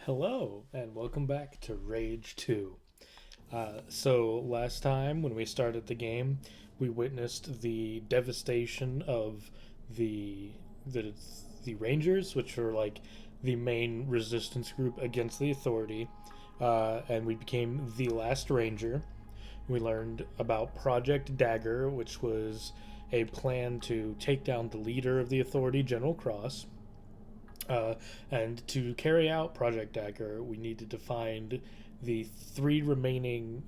Hello, and welcome back to Rage 2. So, last time when we started the game, we witnessed the devastation of the, the, the Rangers, which are like the main resistance group against the Authority, and we became the last Ranger. We learned about Project Dagger, which was a plan to take down the leader of the Authority, General Cross. And to carry out Project Dagger, we needed to find the three remaining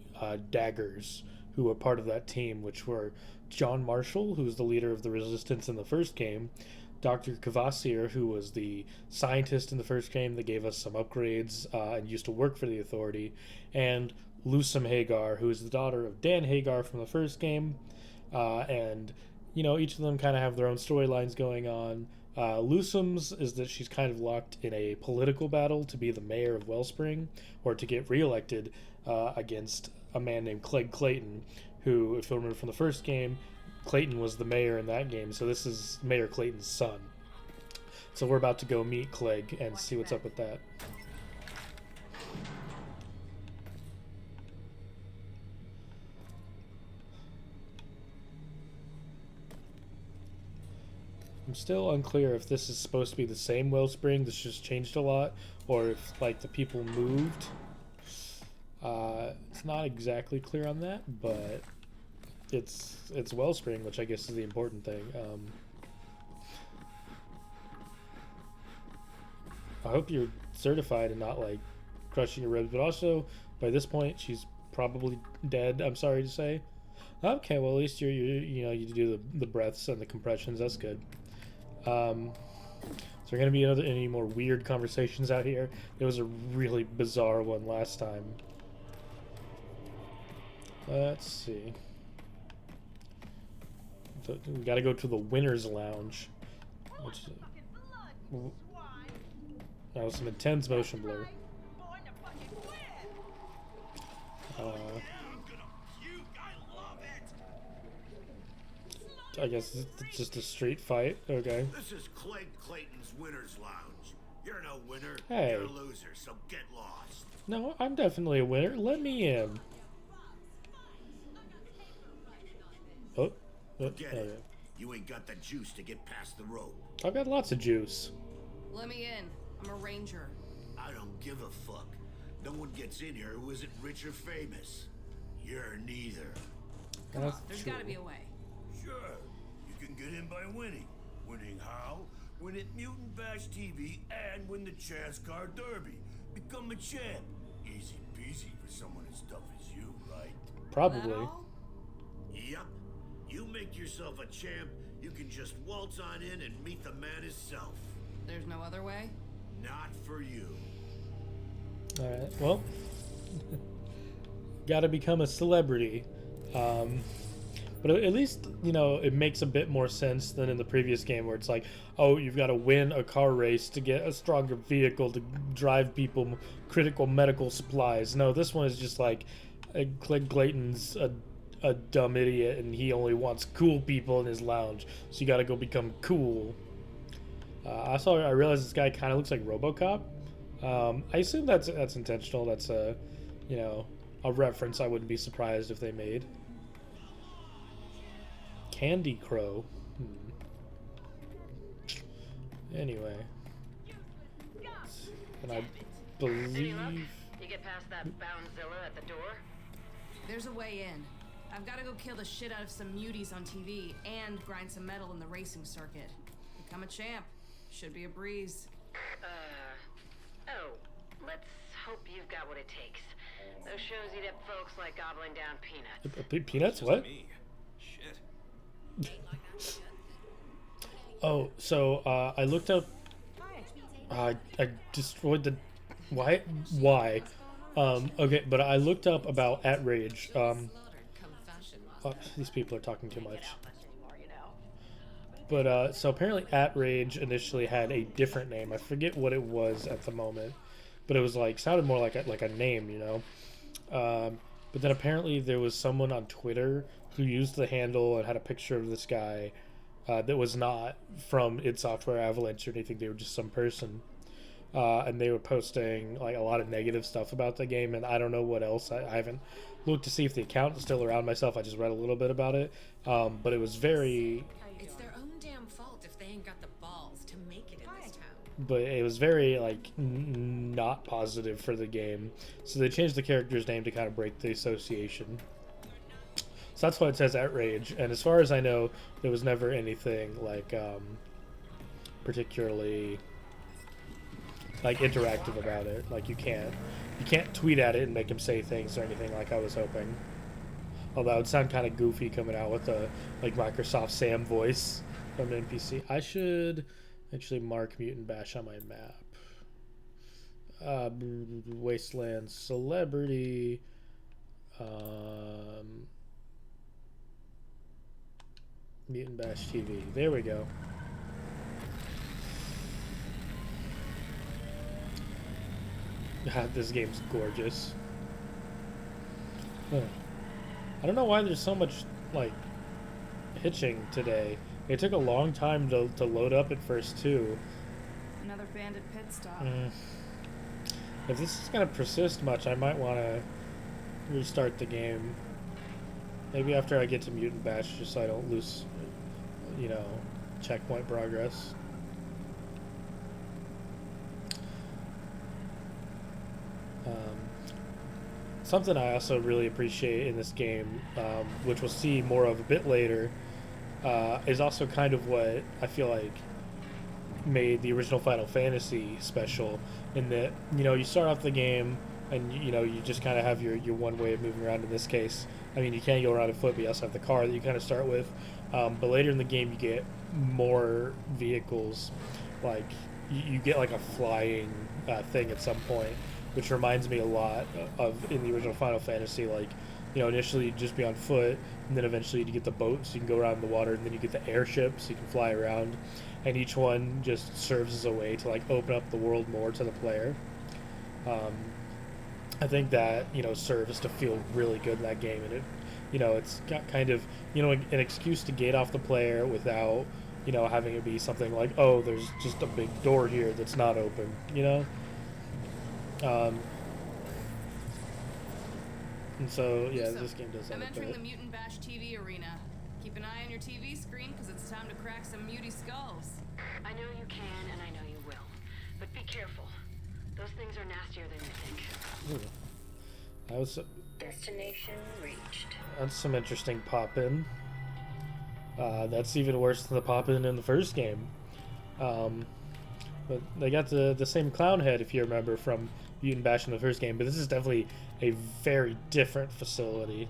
daggers who were part of that team, which were John Marshall, who was the leader of the Resistance in the first game, Dr. Kvasir, who was the scientist in the first game that gave us some upgrades and used to work for the Authority, and Lusum Hagar, who is the daughter of Dan Hagar from the first game. And, you know, each of them kind of have their own storylines going on. Lusum's is that she's kind of locked in a political battle to be the mayor of Wellspring, or to get reelected against a man named Clegg Clayton, who, if you remember from the first game, Clayton was the mayor in that game, so this is Mayor Clayton's son. So we're about to go meet Clegg and see what's up with that. I'm still unclear if this is supposed to be the same Wellspring that's just changed a lot, or if like the people moved. It's not exactly clear on that, but it's Wellspring, which I guess is the important thing. I hope you're certified and not like crushing your ribs, but also by this point she's probably dead. I'm sorry to say. Okay, well at least you do the breaths and the compressions. That's good. So there gonna be any more weird conversations out here? There was a really bizarre one last time. Let's see. We gotta go to the Winner's Lounge. Which, that was some intense motion blur. I guess it's just a street fight. Okay. This is Clegg Clayton's Winner's Lounge. You're no winner. Hey. You're a loser, so get lost. No, I'm definitely a winner. Let me in. Oh. Forget it. You ain't got the juice to get past the rope. I've got lots of juice. Let me in. I'm a ranger. I don't give a fuck. No one gets in here who isn't rich or famous. You're neither. Come on, there's gotta be a way. Sure. You can get in by winning. Winning how? Win at Mutant Bash TV and win the Chance Car Derby. Become a champ. Easy peasy for someone as tough as you, right? Probably. Yep. You make yourself a champ, you can just waltz on in and meet the man himself. There's no other way? Not for you. Alright, well. Gotta become a celebrity. But at least, you know, it makes a bit more sense than in the previous game where it's like, oh, you've got to win a car race to get a stronger vehicle to drive people critical medical supplies. No, this one is just like, Clegg Clayton's a dumb idiot and he only wants cool people in his lounge. So you got to go become cool. I realized this guy kind of looks like RoboCop. I assume that's intentional. That's a reference I wouldn't be surprised if they made. Candy Crow. Anyway. And I believe... You get past that Boundzilla at the door? There's a way in. I've got to go kill the shit out of some muties on TV and grind some metal in the racing circuit. Become a champ. Should be a breeze. Oh, let's hope you've got what it takes. Those shows eat up folks like gobbling down peanuts. Peanuts? What? Shit. Oh, so I looked up. I destroyed the. Why? Okay, but I looked up about Rage. These people are talking too much. But so apparently Rage initially had a different name. I forget what it was at the moment, but it was like sounded more like a name, you know. But then apparently there was someone on Twitter who used the handle and had a picture of this guy that was not from id Software Avalanche or anything. They were just some person and they were posting like a lot of negative stuff about the game, and I don't know what else. I haven't looked to see if the account is still around myself. I just read a little bit about it, but it was very. It's their own damn fault if they ain't got the balls to make it in this town. But it was very like not positive for the game, so they changed the character's name to kind of break the association. So that's why it says Outrage, and as far as I know, there was never anything like particularly like interactive about it. Like you can't tweet at it and make him say things or anything like I was hoping. Although it would sound kind of goofy coming out with a like Microsoft Sam voice from an NPC. I should actually mark Mutant Bash on my map. Wasteland Celebrity. Mutant Bash TV. There we go. God, this game's gorgeous. Huh. I don't know why there's so much, like, hitching today. It took a long time to load up at first, too. Another bandit pit stop. If this is going to persist much, I might want to restart the game. Maybe after I get to Mutant Bash, just so I don't lose, you know, checkpoint progress. Something I also really appreciate in this game, which we'll see more of a bit later, is also kind of what I feel like made the original Final Fantasy special, in that, you know, you start off the game and, you know, you just kind of have your one way of moving around. In this case, I mean, you can't go around on foot, but you also have the car that you kind of start with. But later in the game, you get more vehicles. Like, you get like a flying thing at some point, which reminds me a lot of in the original Final Fantasy. Like, you know, initially you'd just be on foot, and then eventually you get the boat so you can go around in the water, and then you get the airship so you can fly around, and each one just serves as a way to like open up the world more to the player. I think that, you know, serves to feel really good in that game, and it, you know, it's got kind of, you know, an excuse to gate off the player without, you know, having it be something like, oh, there's just a big door here that's not open, you know. And so, yeah, this game does that. I'm entering the Mutant Bash TV arena. Keep an eye on your TV screen, because it's time to crack some muty skulls. I know you can, and I know you will. But be careful. Those things are nastier than you think. Ooh. That was Destination reached. That's some interesting pop-in. That's even worse than the pop-in in the first game. But they got the same clown head, if you remember, from Mutant Bash in the first game, but this is definitely a very different facility.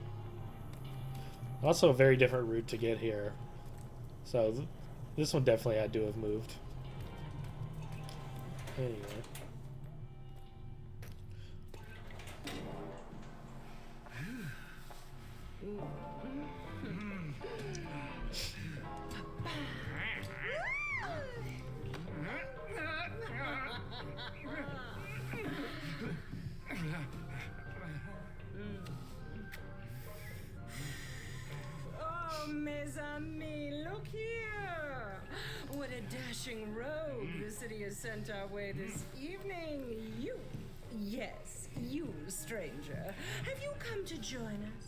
Also a very different route to get here. So this one definitely had to have moved. Anyway. Mes amis, look here! What a dashing rogue the city has sent our way this evening. You, yes, you, stranger. Have you come to join us?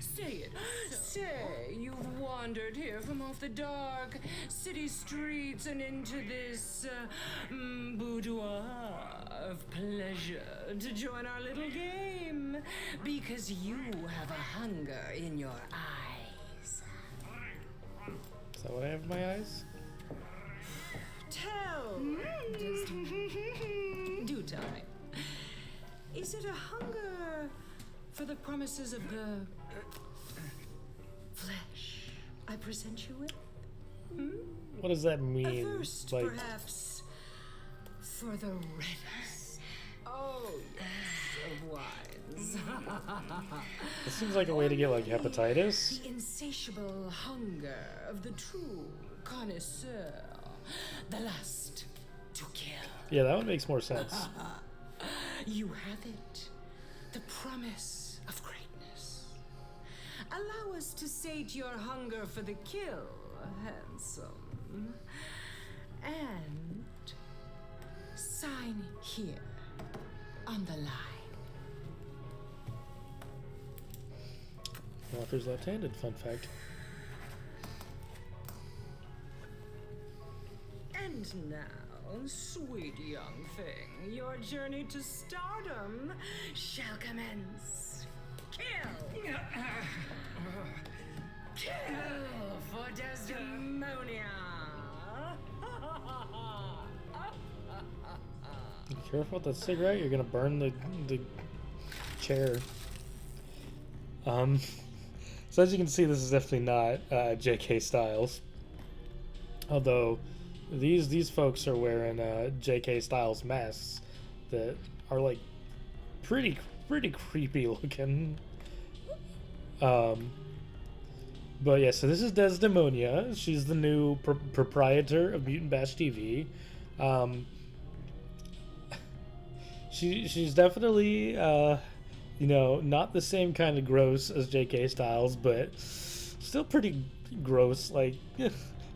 Say it. Say you've wandered here from off the dark city streets and into this boudoir of pleasure to join our little game because you have a hunger in your eyes. Is that what I have in my eyes? Tell. Just do tell me. Is it a hunger for the promises of the flesh I present you with? What does that A mean? thirst, Like, perhaps, for the redness. Oh, yes, of wines. this seems like a way to get like hepatitis. The insatiable hunger of the true connoisseur. The lust to kill. Yeah, that one makes more sense. You have it. The promise of greatness. Allow us to sate your hunger for the kill, handsome. And Sign here, on the line. Author's left-handed, fun fact. And now, sweet young thing, your journey to stardom shall commence. Kill! Kill for Desdemonia! Be careful with that cigarette, you're gonna burn the chair. So as you can see, this is definitely not J.K. Styles. Although these folks are wearing J.K. Styles masks that are like pretty creepy looking. But yeah, so this is Desdemonia. She's the new proprietor of Mutant Bash TV. She's definitely you know, not the same kind of gross as J.K. Styles, but still pretty gross. Like,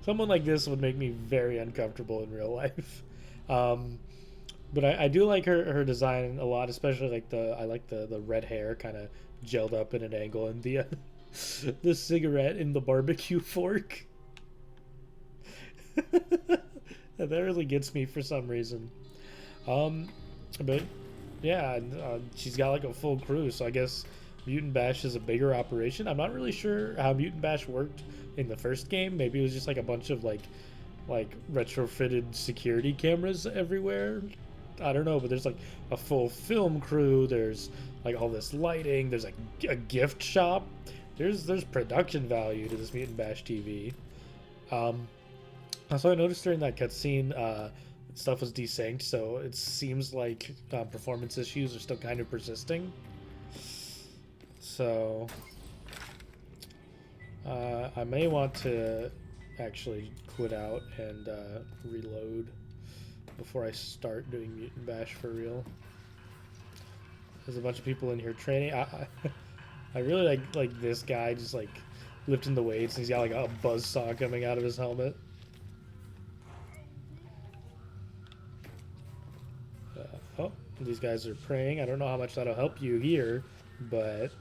someone like this would make me very uncomfortable in real life. But I do like her design a lot, especially like the red hair kind of gelled up in an angle, and the the cigarette in the barbecue fork. That really gets me for some reason. But yeah, she's got like a full crew, so I guess Mutant Bash is a bigger operation. I'm not really sure how Mutant Bash worked in the first game. Maybe it was just like a bunch of like retrofitted security cameras everywhere. I don't know, but there's like a full film crew. There's like all this lighting. There's like a gift shop. There's production value to this Mutant Bash TV. Also, I noticed during that cutscene, stuff was desynced, so it seems like performance issues are still kind of persisting. So I may want to actually quit out and reload before I start doing Mutant Bash for real. There's a bunch of people in here training. I really like this guy just like lifting the weights, and he's got like a buzzsaw coming out of his helmet. Oh, these guys are praying. I don't know how much that'll help you here, but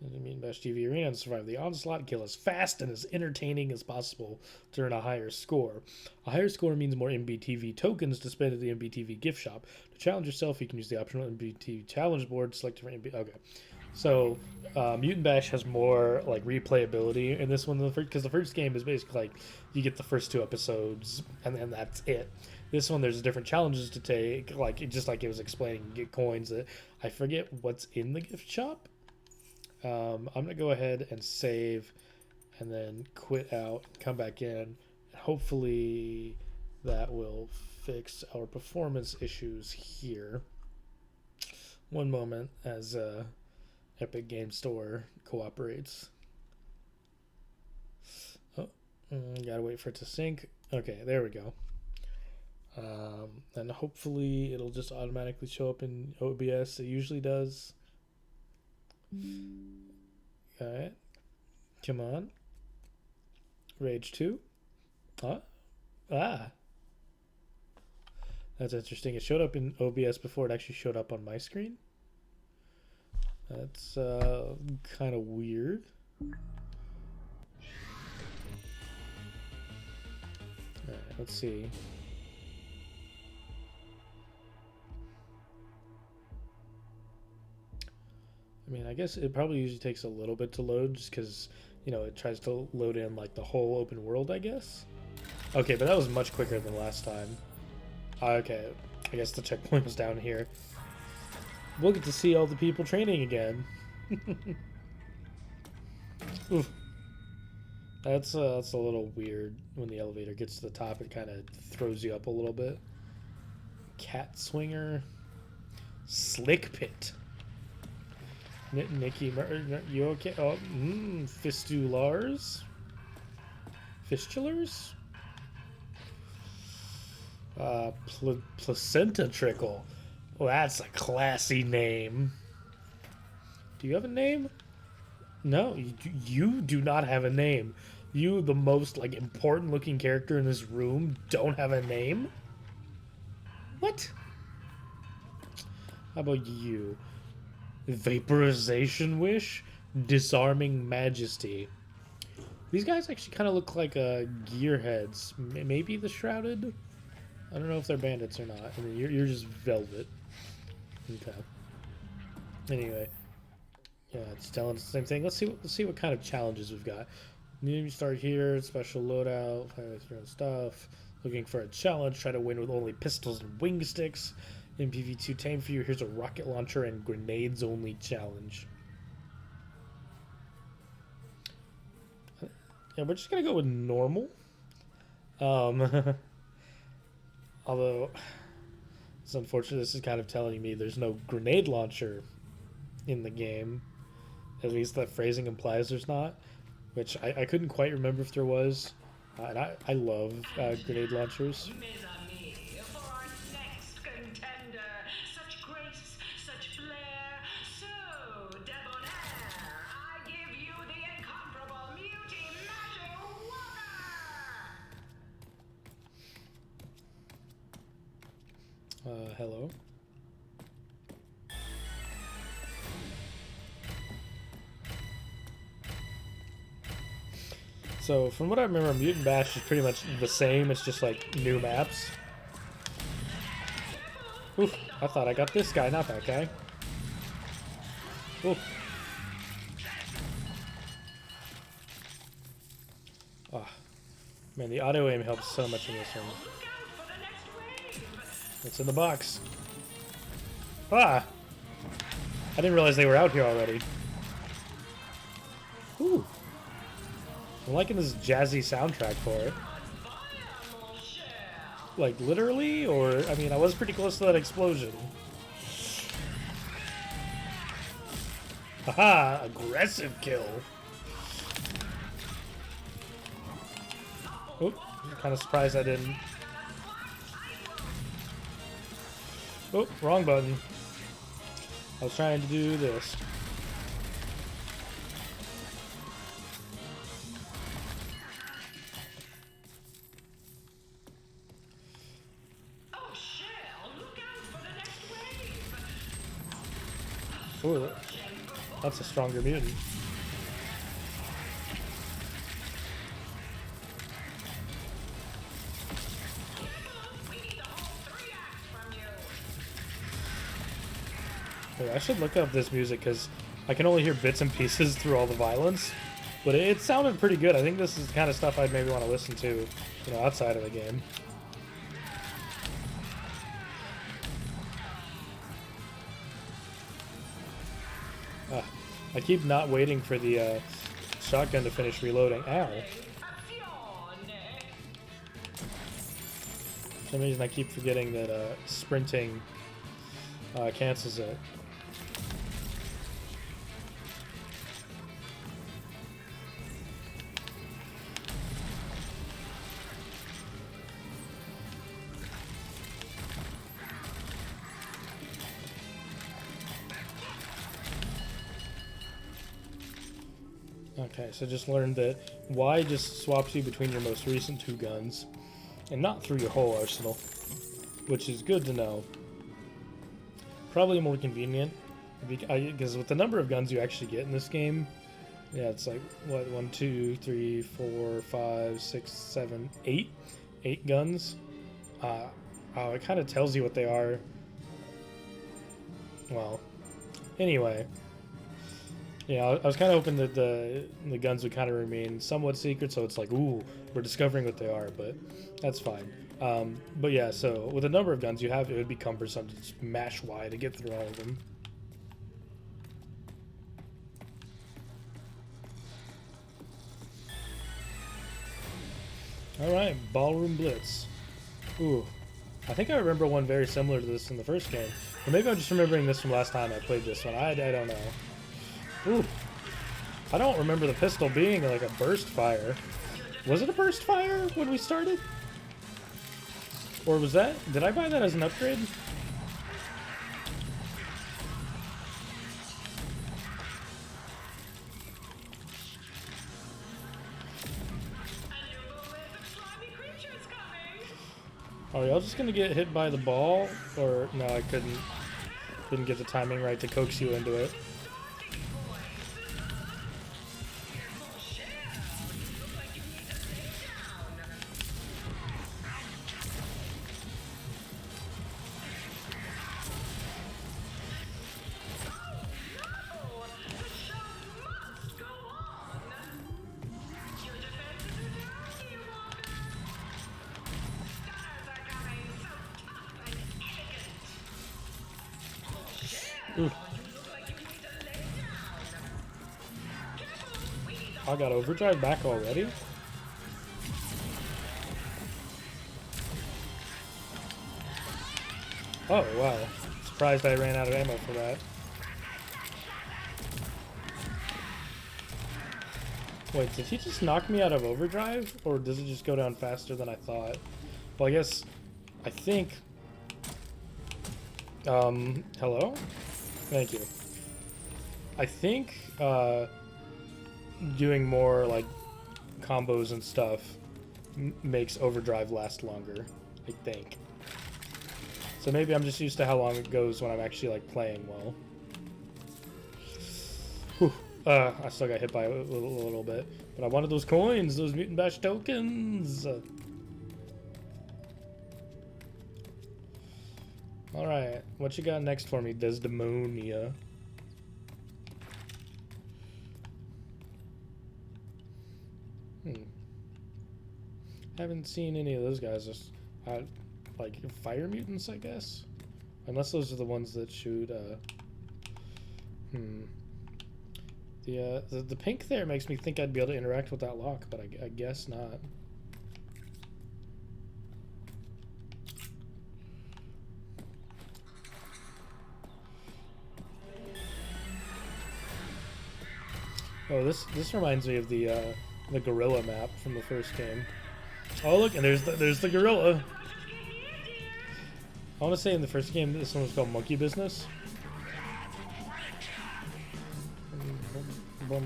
the Mutant Bash TV arena and survive the onslaught, kill as fast and as entertaining as possible to earn a higher score. A higher score means more MBTV tokens to spend at the MBTV gift shop. To challenge yourself, you can use the optional MBTV challenge board. Select different MB. Okay, so Mutant Bash has more like replayability in this one because the first game is basically like you get the first 2 episodes and then that's it. This one, there's different challenges to take, like just like it was explaining, get coins. That I forget what's in the gift shop. I'm gonna go ahead and save, and then quit out, come back in. Hopefully, that will fix our performance issues here. One moment as Epic Game Store cooperates. Oh, gotta wait for it to sync. Okay, there we go. And hopefully it'll just automatically show up in OBS. It usually does. Alright. Come on. Rage 2. Huh? Ah. That's interesting. It showed up in OBS before it actually showed up on my screen. That's kind of weird. Alright, let's see. I mean, I guess it probably usually takes a little bit to load just because, you know, it tries to load in like the whole open world, I guess. Okay, but that was much quicker than last time. Okay, I guess the checkpoint was down here. We'll get to see all the people training again. Oof. That's a little weird. When the elevator gets to the top, it kind of throws you up a little bit. Cat Swinger. Slick Pit. Nikki, you okay? Oh, Fistulars? Fistulars? Placenta Trickle. Well, that's a classy name. Do you have a name? No, you do not have a name. You, the most, like, important looking character in this room, don't have a name? What? How about you? Vaporization Wish? Disarming Majesty. These guys actually kind of look like gearheads. Maybe the Shrouded? I don't know if they're bandits or not. I mean, you're just Velvet. Okay. Anyway. Yeah, it's telling us the same thing. Let's see what kind of challenges we've got. You start here, special loadout, find your own stuff. Looking for a challenge, try to win with only pistols and wing sticks. MPV2 tame for you. Here's a rocket launcher and grenades only challenge. Yeah, we're just gonna go with normal. Although it's unfortunate, this is kind of telling me there's no grenade launcher in the game. At least that phrasing implies there's not, which I couldn't quite remember if there was. And I love grenade launchers. Mes amis, for our next contender, such grace, such flair, so debonair, I give you the incomparable Mutant Bash Walker! Hello. So, from what I remember, Mutant Bash is pretty much the same. It's just like new maps. Oof, I thought I got this guy, not that guy. Oof. Ah, man, the auto aim helps so much in this one. What's in the box? Ah! I didn't realize they were out here already. Ooh. I'm liking this jazzy soundtrack for it. Like, literally? Or, I mean, I was pretty close to that explosion. Haha! Aggressive kill! Oop, I'm kind of surprised I didn't. Oh, wrong button. I was trying to do this. Ooh, that's a stronger mutant. Wait, I should look up this music because I can only hear bits and pieces through all the violence, but it sounded pretty good. I think this is the kind of stuff I'd maybe want to listen to, you know, outside of the game. I keep not waiting for the shotgun to finish reloading. Ow. For some reason I keep forgetting that sprinting cancels it. Okay, so just learned that Y just swaps you between your most recent two guns, and not through your whole arsenal, which is good to know. Probably more convenient, because with the number of guns you actually get in this game, yeah, it's like, what, 1, 2, 3, 4, 5, 6, 7, 8? 8 guns. It kind of tells you what they are. Well, anyway. Yeah, I was kind of hoping that the guns would kind of remain somewhat secret, so it's like, ooh, we're discovering what they are, but that's fine. But yeah, so with the number of guns you have, it would be cumbersome to just mash Y to get through all of them. Alright, Ballroom Blitz. Ooh, I think I remember one very similar to this in the first game. Or maybe I'm just remembering this from last time I played this one. I don't know. Ooh. I don't remember the pistol being like a burst fire. Was it a burst fire when we started? Or was that... Did I buy that as an upgrade? Are y'all just gonna get hit by the ball? Or no, I couldn't get the timing right to coax you into it. Ooh. I got overdrive back already? Oh, wow. Surprised I ran out of ammo for that. Wait, did he just knock me out of overdrive? Or does it just go down faster than I thought? Well, I think... hello? Thank you. I think, doing more, like, combos and stuff makes overdrive last longer, I think. So maybe I'm just used to how long it goes when I'm actually, like, playing well. Whew. I still got hit by a little bit. But I wanted those coins, those Mutant Bash tokens! Alright, what you got next for me, Desdemonia? Haven't seen any of those guys. Just, like, fire mutants, I guess? Unless those are the ones that shoot, The pink there makes me think I'd be able to interact with that lock, but I guess not. Oh, this reminds me of the gorilla map from the first game. Oh, look, and there's the gorilla. I want to say in the first game this one was called Monkey Business. I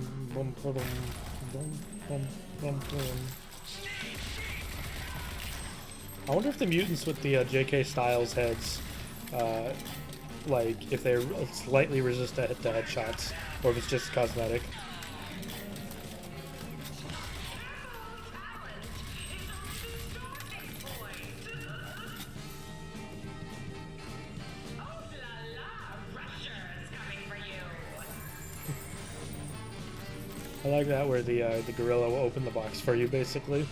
wonder if the mutants with the J.K. Styles heads, like, if they're slightly resistant to headshots, or if it's just cosmetic. I like that where the gorilla will open the box for you, basically.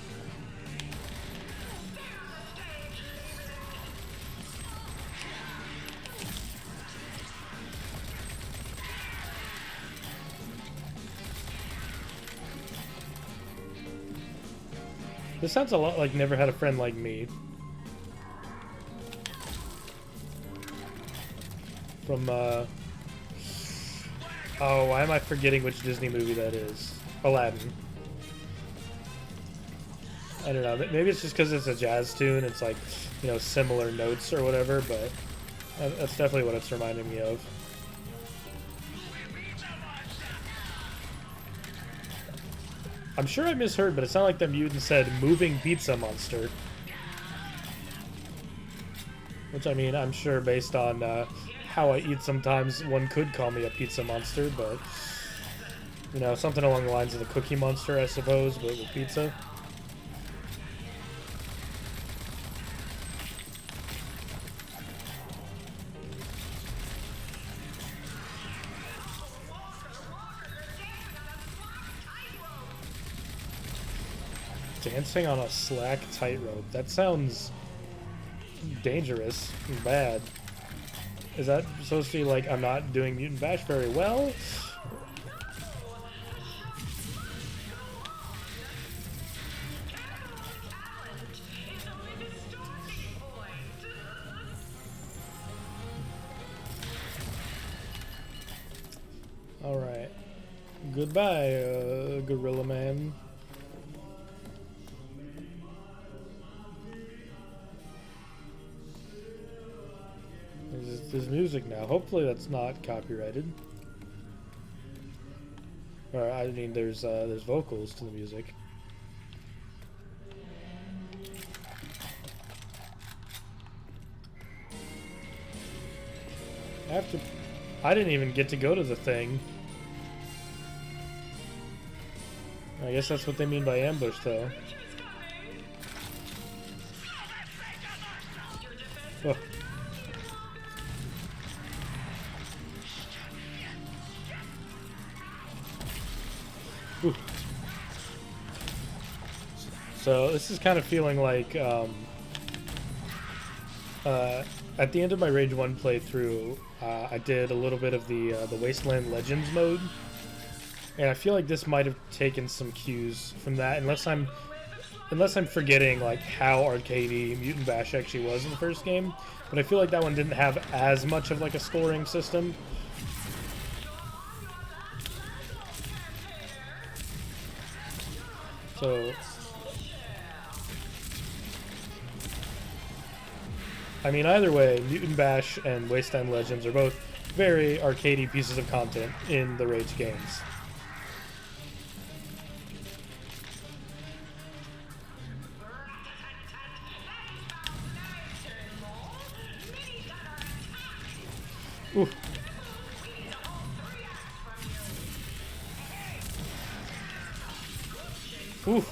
This sounds a lot like Never Had a Friend Like Me. From, oh, why am I forgetting which Disney movie that is? Aladdin. I don't know. Maybe it's just because it's a jazz tune. It's like, you know, similar notes or whatever, but that's definitely what it's reminding me of. I'm sure I misheard, but it sounded like the mutant said moving pizza monster. Which, I mean, I'm sure based on how I eat sometimes, one could call me a pizza monster, but, you know, something along the lines of the Cookie Monster, I suppose, but with pizza. Dancing on a slack tightrope. That sounds dangerous and bad. Is that supposed to be like I'm not doing Mutant Bash very well? Alright. Goodbye, Gorilla Man. There's music now. Hopefully that's not copyrighted. Or I mean, there's vocals to the music. have to... I didn't even get to go to the thing. I guess that's what they mean by ambush, though. Oh. Ooh. So this is kind of feeling like at the end of my Rage 1 playthrough, I did a little bit of the Wasteland Legends mode, and I feel like this might have taken some cues from that, unless I'm forgetting like how arcadey Mutant Bash actually was in the first game. But I feel like that one didn't have as much of like a scoring system. So, I mean, either way, Mutant Bash and Wasteland Legends are both very arcadey pieces of content in the Rage games. Ooh. Ooh.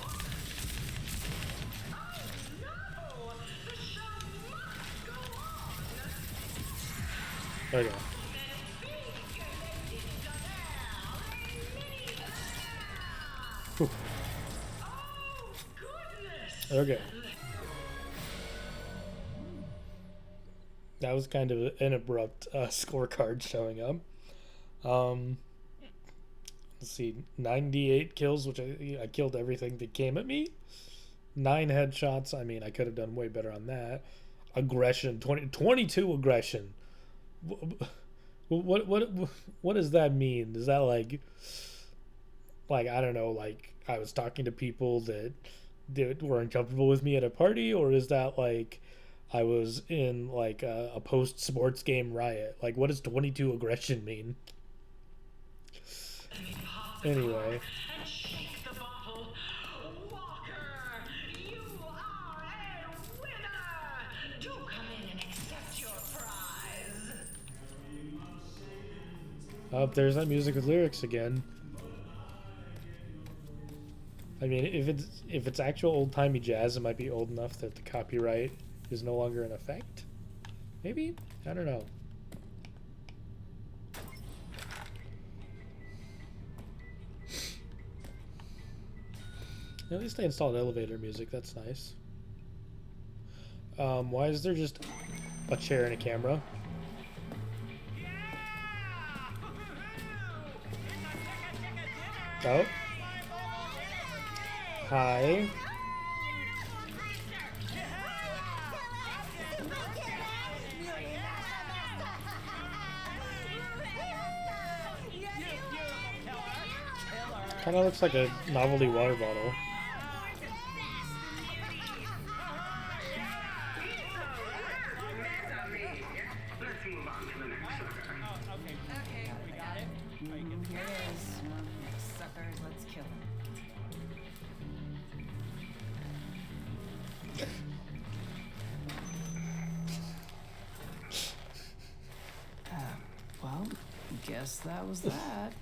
Okay. Whew. Okay. That was kind of an abrupt scorecard showing up. Let's see, 98 kills, which I killed everything that came at me. 9 headshots. I mean, I could have done way better on that. Aggression, 22 aggression. What does that mean? Is that like I don't know, like I was talking to people that weren't comfortable with me at a party, or is that like I was in like a post-sports game riot? Like, what does 22 aggression mean? Anyway. Oh, there's that music with lyrics again. I mean, if it's actual old-timey jazz, it might be old enough that the copyright is no longer in effect. Maybe? I don't know. At least they installed elevator music. That's nice. Why is there just a chair and a camera? Oh. Hi. Kind of looks like a novelty water bottle. Guess that was that.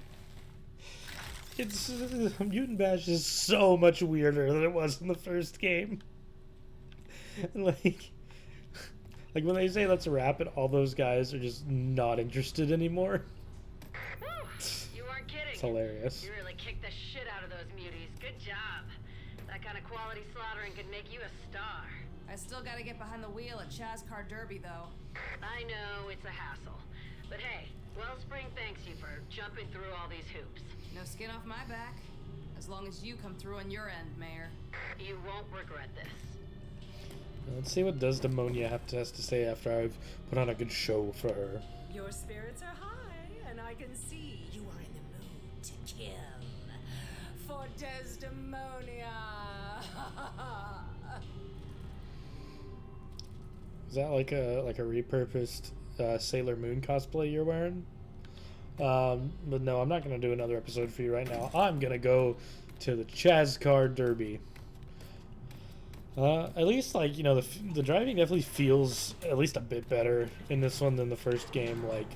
It's Mutant Bash is so much weirder than it was in the first game. like when they say let's wrap it, all those guys are just not interested anymore. You weren't kidding. It's hilarious. You really kicked the shit out of those muties. Good job. That kind of quality slaughtering could make you a star. I still gotta get behind the wheel at Chaz Car Derby, though. I know it's a hassle, but hey, Wellspring thanks you for jumping through all these hoops. No skin off my back. As long as you come through on your end, Mayor. You won't regret this. Let's see what Desdemonia has to say after I've put on a good show for her. Your spirits are high, and I can see you are in the mood to kill. For Desdemonia. Is that like a repurposed Sailor Moon cosplay you're wearing? But no, I'm not gonna do another episode for you right now. I'm gonna go to the Chaz Car Derby. At least, like, you know, the driving definitely feels at least a bit better in this one than the first game. Like,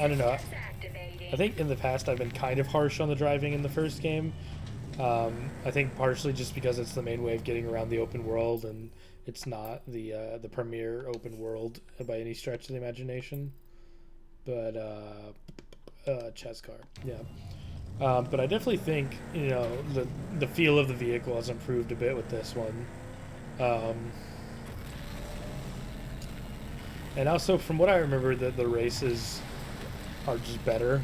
I don't know. I think in the past I've been kind of harsh on the driving in the first game. I think partially just because it's the main way of getting around the open world, and it's not the premier open world by any stretch of the imagination. But chess card, yeah. But I definitely think the feel of the vehicle has improved a bit with this one. And also, from what I remember, the races are just better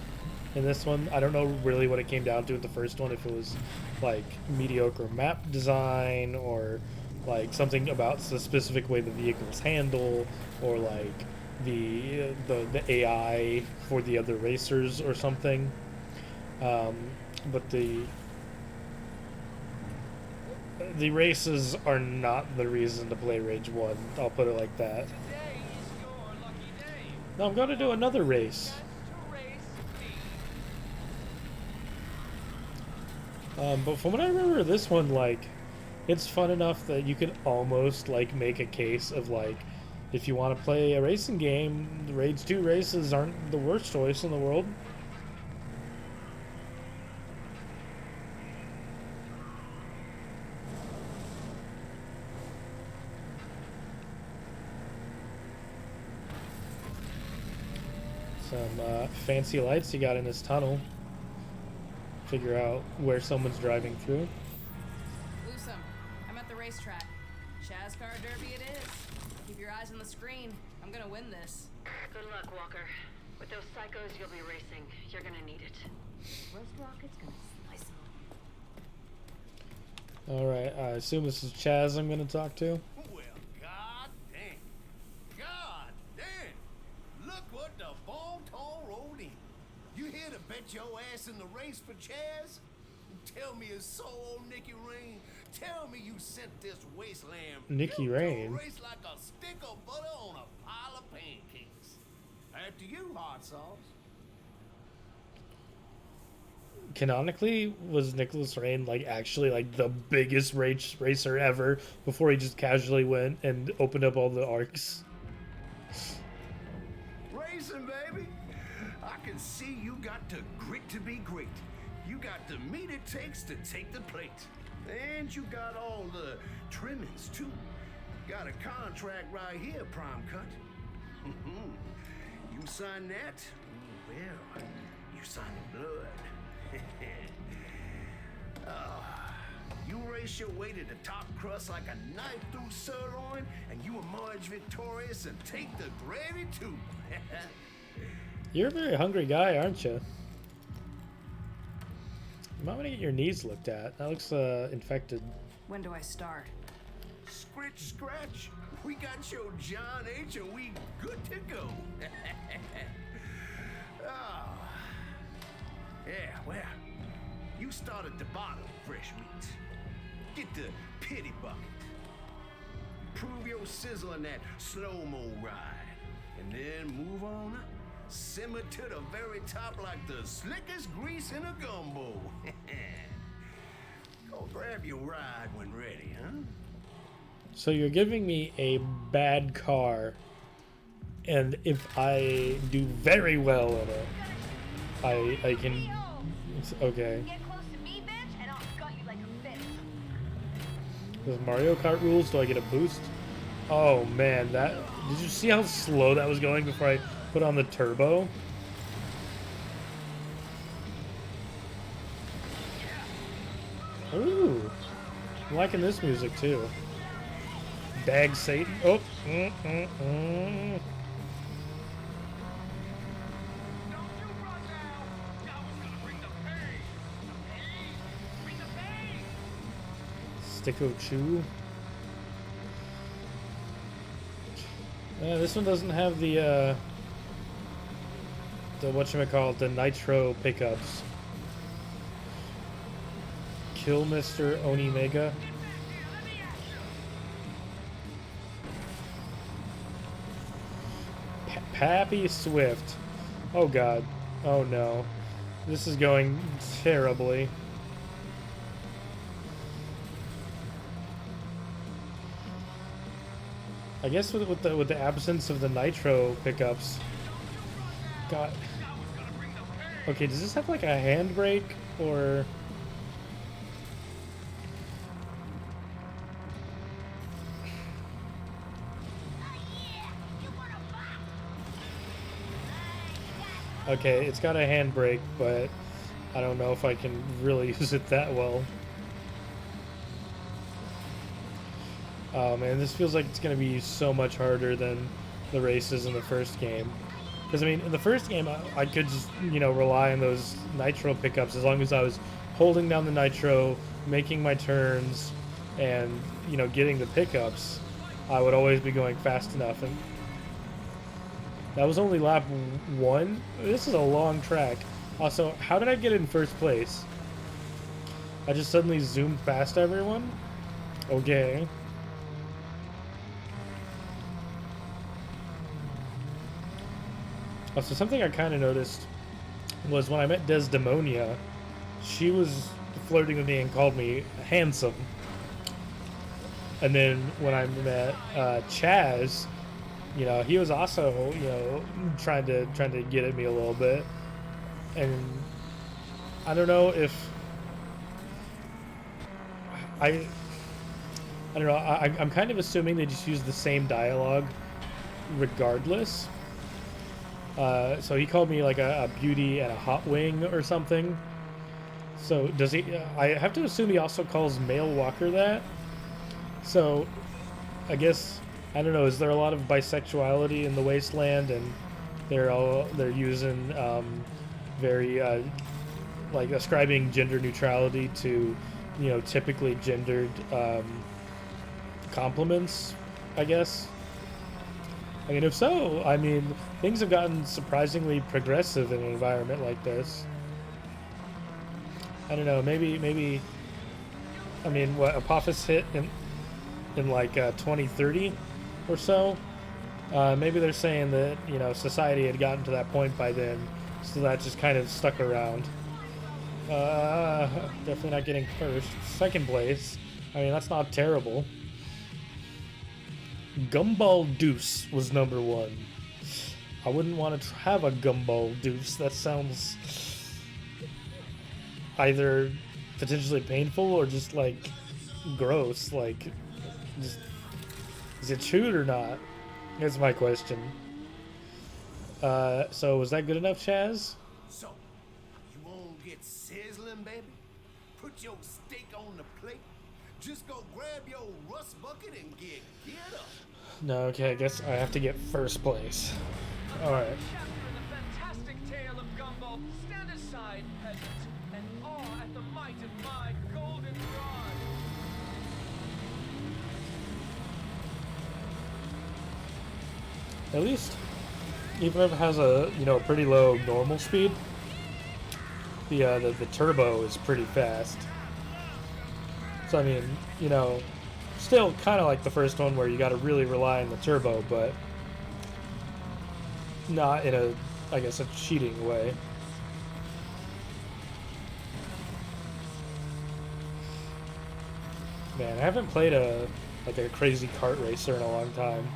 in this one. I don't know really what it came down to with the first one, if it was like mediocre map design or like something about the specific way the vehicles handle, or like the AI for the other racers or something. But the races are not the reason to play Rage 1. I'll put it like that. No, I'm going to do another race. But from what I remember, this one, like, it's fun enough that you could almost, like, make a case of, like, if you want to play a racing game, the Rage 2 races aren't the worst choice in the world. Some fancy lights you got in this tunnel. Figure out where someone's driving through. Loosum, I'm at the racetrack. Chaz Car Derby it is. Keep your eyes on the screen. I'm gonna win this. Good luck, Walker. With those psychos you'll be racing, you're gonna need it. Roast Rocket's gonna slice them. Alright, I assume this is Chaz I'm gonna talk to. Well, god damn. God damn. Look what the bon-ton rolled in. You here to bet your ass in the race for Chaz? Tell me it's so old Nicky Rain. Tell me you sent this wasteland Nicky built to Rain? race like a stick of butter on a pile of pancakes. After you, hot sauce. Canonically, was Nicholas Rain like actually like the biggest racer ever before he just casually went and opened up all the arcs? Racing, baby. I can see you got the grit to be great. You got the meat it takes to take the plate. And you got all the trimmings, too. Got a contract right here, Prime Cut. You sign that? Well, you sign the blood. You race your way to the top crust like a knife through sirloin, and you emerge victorious and take the gravy, too. You're a very hungry guy, aren't you? You might want to get your knees looked at. That looks infected. When do I start? Scritch, scratch. We got your John H. and we good to go. Oh. Yeah, well, you start at the bottom, fresh meat. Get the pity bucket. Prove your sizzle in that slow-mo ride. And then move on up. Simmer to the very top like the slickest grease in a gumbo. Go grab your ride when ready, huh? So you're giving me a bad car, and if I do very well in it, I can. It's okay. Get close to me, bitch, and I'll gut you like a fish. With Mario Kart rules, do I get a boost? Oh man, that did you see how slow that was going before I put on the turbo? Ooh, I'm liking this music too. Dag Satan. Oh. Sticko Chew. This one doesn't have the whatchamacallit, the nitro pickups. Kill Mr. Oni Mega. Pappy Swift. Oh god. Oh no. This is going terribly. I guess with the absence of the nitro pickups. God. Okay, does this have like a handbrake or? Okay, it's got a handbrake, but I don't know if I can really use it that well. Oh man, this feels like it's going to be so much harder than the races in the first game. Because, I mean, in the first game, I could just, you know, rely on those nitro pickups as long as I was holding down the nitro, making my turns, and, you know, getting the pickups. I would always be going fast enough. And that was only lap 1. This is a long track. Also, how did I get in first place? I just suddenly zoomed past everyone? Okay. Also, something I kind of noticed was when I met Desdemonia, she was flirting with me and called me handsome. And then when I met Chaz, you know, he was also, you know, trying to get at me a little bit. And I don't know if I don't know. I'm kind of assuming they just use the same dialogue regardless. So he called me like a beauty and a hot wing or something. So does he? I have to assume he also calls Male Walker that. So I guess I don't know. Is there a lot of bisexuality in the Wasteland, and they're using very like ascribing gender neutrality to, you know, typically gendered compliments, I guess. I mean, if so, I mean, things have gotten surprisingly progressive in an environment like this. I don't know, maybe, I mean, what, Apophis hit in like 2030 or so? Maybe they're saying that, you know, society had gotten to that point by then, so that just kind of stuck around. Definitely not getting first. Second place. I mean, that's not terrible. Gumball Deuce was number 1. I wouldn't want to have a Gumball Deuce. That sounds either potentially painful or just like gross. Like, just, is it chewed or not? That's my question. So was that good enough, Chaz? So, you won't get sizzling, baby? Put your steak on the plate. Just go grab your rust bucket and get up. No, okay, I guess I have to get first place. Alright. Chapter in the fantastic tale of Gumball. Stand aside, peasant, and awe at the might of my golden rod. At least, even if it has a, you know, a pretty low normal speed, the turbo is pretty fast. So I mean, you know, still kind of like the first one where you got to really rely on the turbo, but not in a, I guess, a cheating way. Man, I haven't played a crazy kart racer in a long time.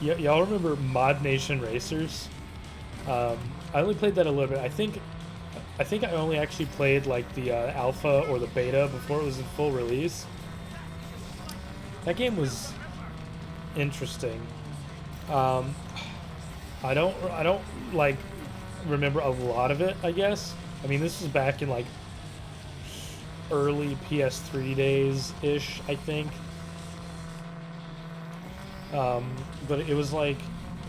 Y'all remember Mod Nation Racers? I only played that a little bit. I think I only actually played like the alpha or the beta before it was in full release. That game was interesting. I don't like remember a lot of it, I guess. I mean, this was back in like early PS3 days ish, I think. But it was like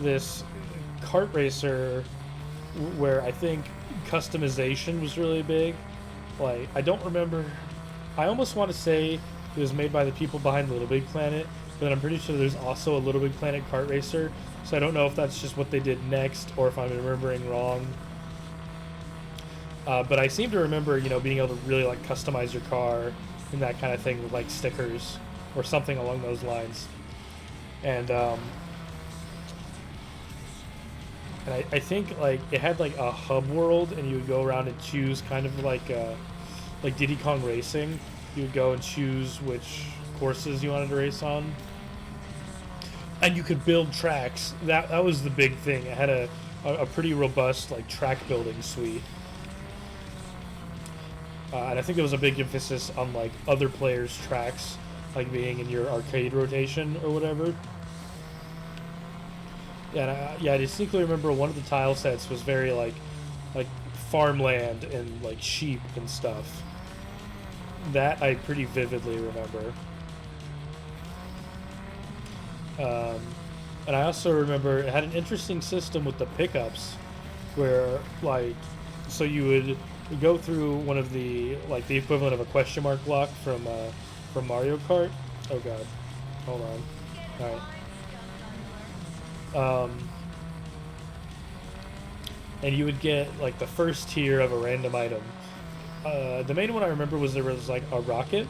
this kart racer where I think customization was really big. Like, I don't remember. I almost want to say it was made by the people behind Little Big Planet, but I'm pretty sure there's also a Little Big Planet kart racer. So I don't know if that's just what they did next or if I'm remembering wrong. But I seem to remember, you know, being able to really like customize your car and that kind of thing with like stickers or something along those lines. And I think like it had like a hub world, and you would go around and choose kind of like Diddy Kong Racing. You would go and choose which courses you wanted to race on, and you could build tracks. That was the big thing. It had a a pretty robust like track building suite. And I think there was a big emphasis on like other players' tracks, like being in your arcade rotation or whatever. Yeah, I distinctly remember one of the tile sets was very like farmland and like sheep and stuff. That I pretty vividly remember. And I also remember it had an interesting system with the pickups, where like, so you would go through one of the like the equivalent of a question mark block from Mario Kart. Oh god, hold on. All right. And you would get like the first tier of a random item. The main one I remember was there was like a rocket,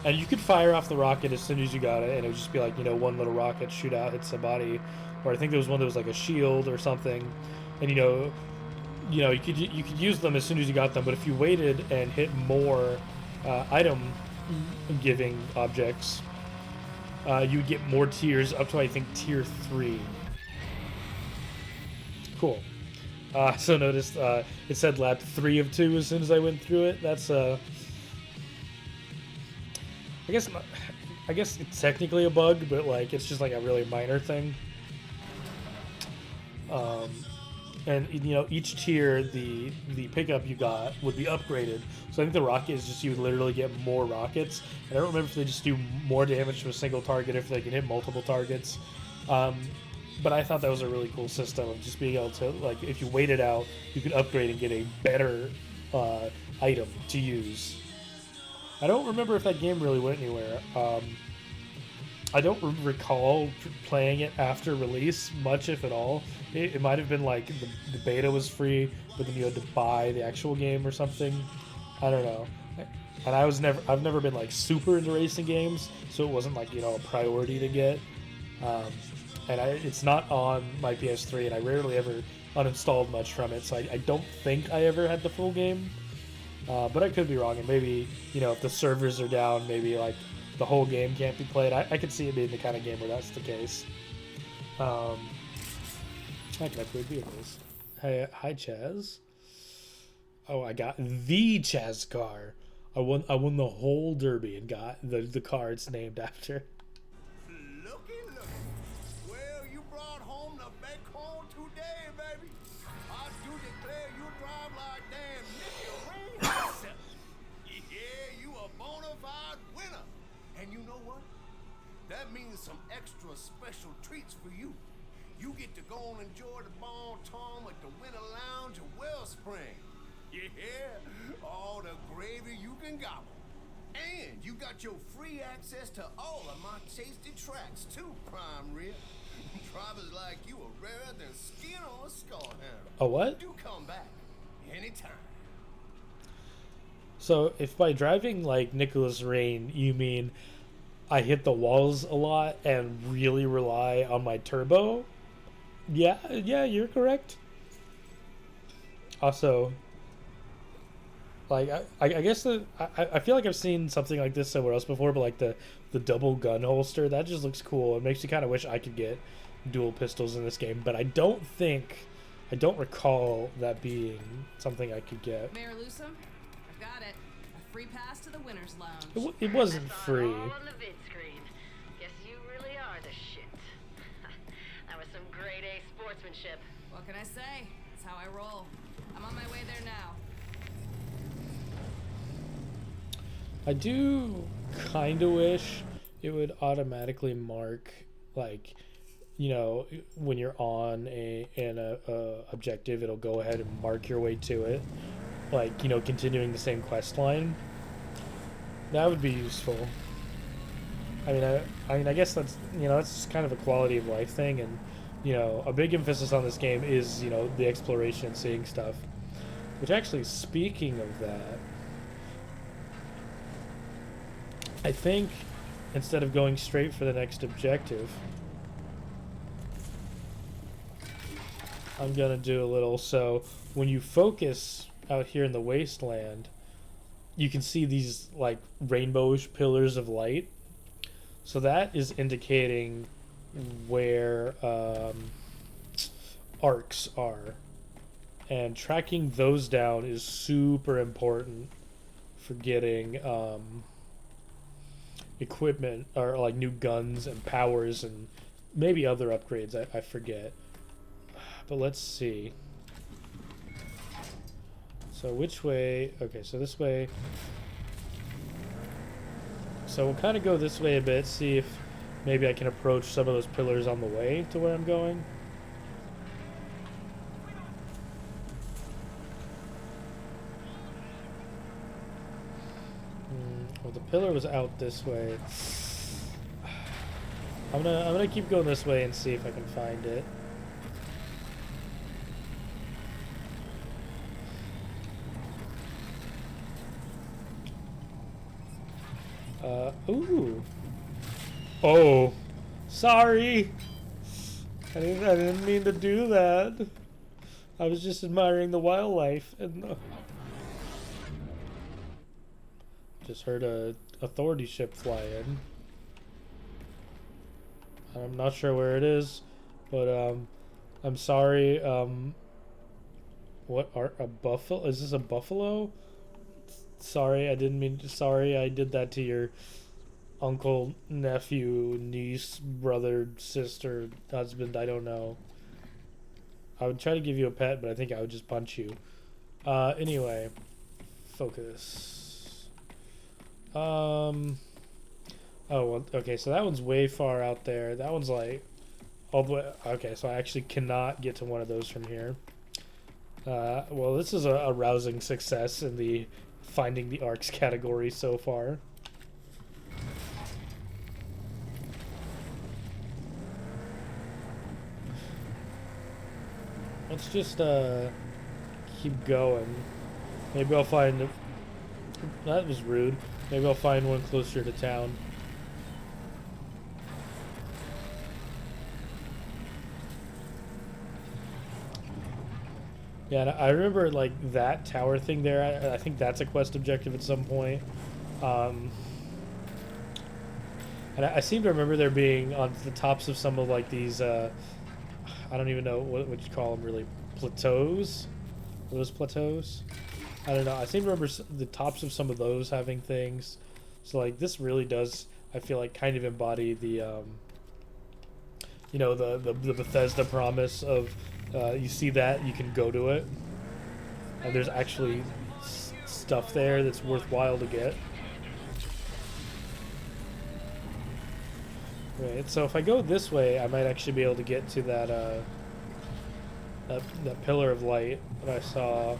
and you could fire off the rocket as soon as you got it, and it would just be like, you know, one little rocket shoot out, hit somebody. Or I think there was one that was like a shield or something, and you know you could use them as soon as you got them. But if you waited and hit more item giving objects, you would get more tiers up to I think tier 3. Cool. So noticed it said lap 3 of 2 as soon as I went through it. That's I guess it's technically a bug, but like it's just like a really minor thing. And you know, each tier the pickup you got would be upgraded. So I think the rocket is just you would literally get more rockets. And I don't remember if they just do more damage to a single target, if they can hit multiple targets. But I thought that was a really cool system of just being able to, like, if you wait it out, you could upgrade and get a better item to use. I don't remember if that game really went anywhere. I don't recall playing it after release, much if at all. It might have been like the beta was free, but then you had to buy the actual game or something. I don't know. And I've never been like super into racing games, so it wasn't like, you know, a priority to get. And it's not on my PS3, and I rarely ever uninstalled much from it, so I don't think I ever had the full game. But I could be wrong, and maybe, you know, if the servers are down, maybe like the whole game can't be played. I could see it being the kind of game where that's the case. I can upgrade vehicles. Hi, Chaz. Oh, I got the Chaz car. I won the whole derby and got the car it's named after. Looky. Well, you brought home the bacon today, baby. I do declare you drive like damn Nicky Rain. Yeah, you a bona fide winner. And you know what? That means some extra special treats for you. You get to go and enjoy the bon ton at the Winter Lounge of Wellspring. Yeah, all the gravy you can gobble. And you got your free access to all of my tasty tracks too, Prime Rib. Drivers like you are rarer than skin on a skull hammer. A what? Do come back anytime. So if by driving like Nicholas Rain you mean I hit the walls a lot and really rely on my turbo, yeah, you're correct. Also, like I guess I feel like I've seen something like this somewhere else before, but like the double gun holster, that just looks cool. It makes you kind of wish I could get dual pistols in this game, but I don't recall that being something I could get. Mayor Lusum, I've got it. A free pass to the Winner's Lounge. It wasn't That's free. all on the vid screen. Guess you really are the shit. That was some grade A sportsmanship. What can I say? That's how I roll. I'm on my way there now. I do kind of wish it would automatically mark, like, you know, when you're on an objective, it'll go ahead and mark your way to it, like, you know, continuing the same quest line. That would be useful. I mean, I guess that's, you know, that's kind of a quality of life thing, and, you know, a big emphasis on this game is, you know, the exploration and seeing stuff. Which actually, speaking of that, I think instead of going straight for the next objective, I'm gonna do a little. So when you focus out here in the wasteland, you can see these like rainbowish pillars of light. So that is indicating where arcs are. And tracking those down is super important for getting equipment, or like new guns and powers and maybe other upgrades. I forget. But let's see. So which way? Okay, so this way. So we'll kind of go this way a bit, see if maybe I can approach some of those pillars on the way to where I'm going. Well, the pillar was out this way. I'm gonna keep going this way and see if I can find it. Ooh. Oh, sorry. I didn't mean to do that. I was just admiring the wildlife and just heard a authority ship fly in. I'm not sure where it is, but I'm sorry. What are a buffalo? Is this a buffalo? Sorry, I didn't mean to. Sorry, I did that to your uncle, nephew, niece, brother, sister, husband. I don't know. I would try to give you a pet, but I think I would just punch you. Anyway, focus. Oh, well, okay, so that one's way far out there. That one's like all the way. Okay, so I actually cannot get to one of those from here. Well, this is a rousing success in the finding the arcs category so far. Let's just keep going. Maybe I'll find. That was rude. Maybe I'll find one closer to town. Yeah, and I remember like that tower thing there. I think that's a quest objective at some point. And I seem to remember there being on the tops of some of like these. I don't even know what you call them really. Plateaus? Are those plateaus? I don't know. I seem to remember the tops of some of those having things. So like this really does, I feel like, kind of embody the you know, the Bethesda promise of you see that, you can go to it, and there's actually stuff there that's worthwhile to get. Right, so if I go this way, I might actually be able to get to that that pillar of light that I saw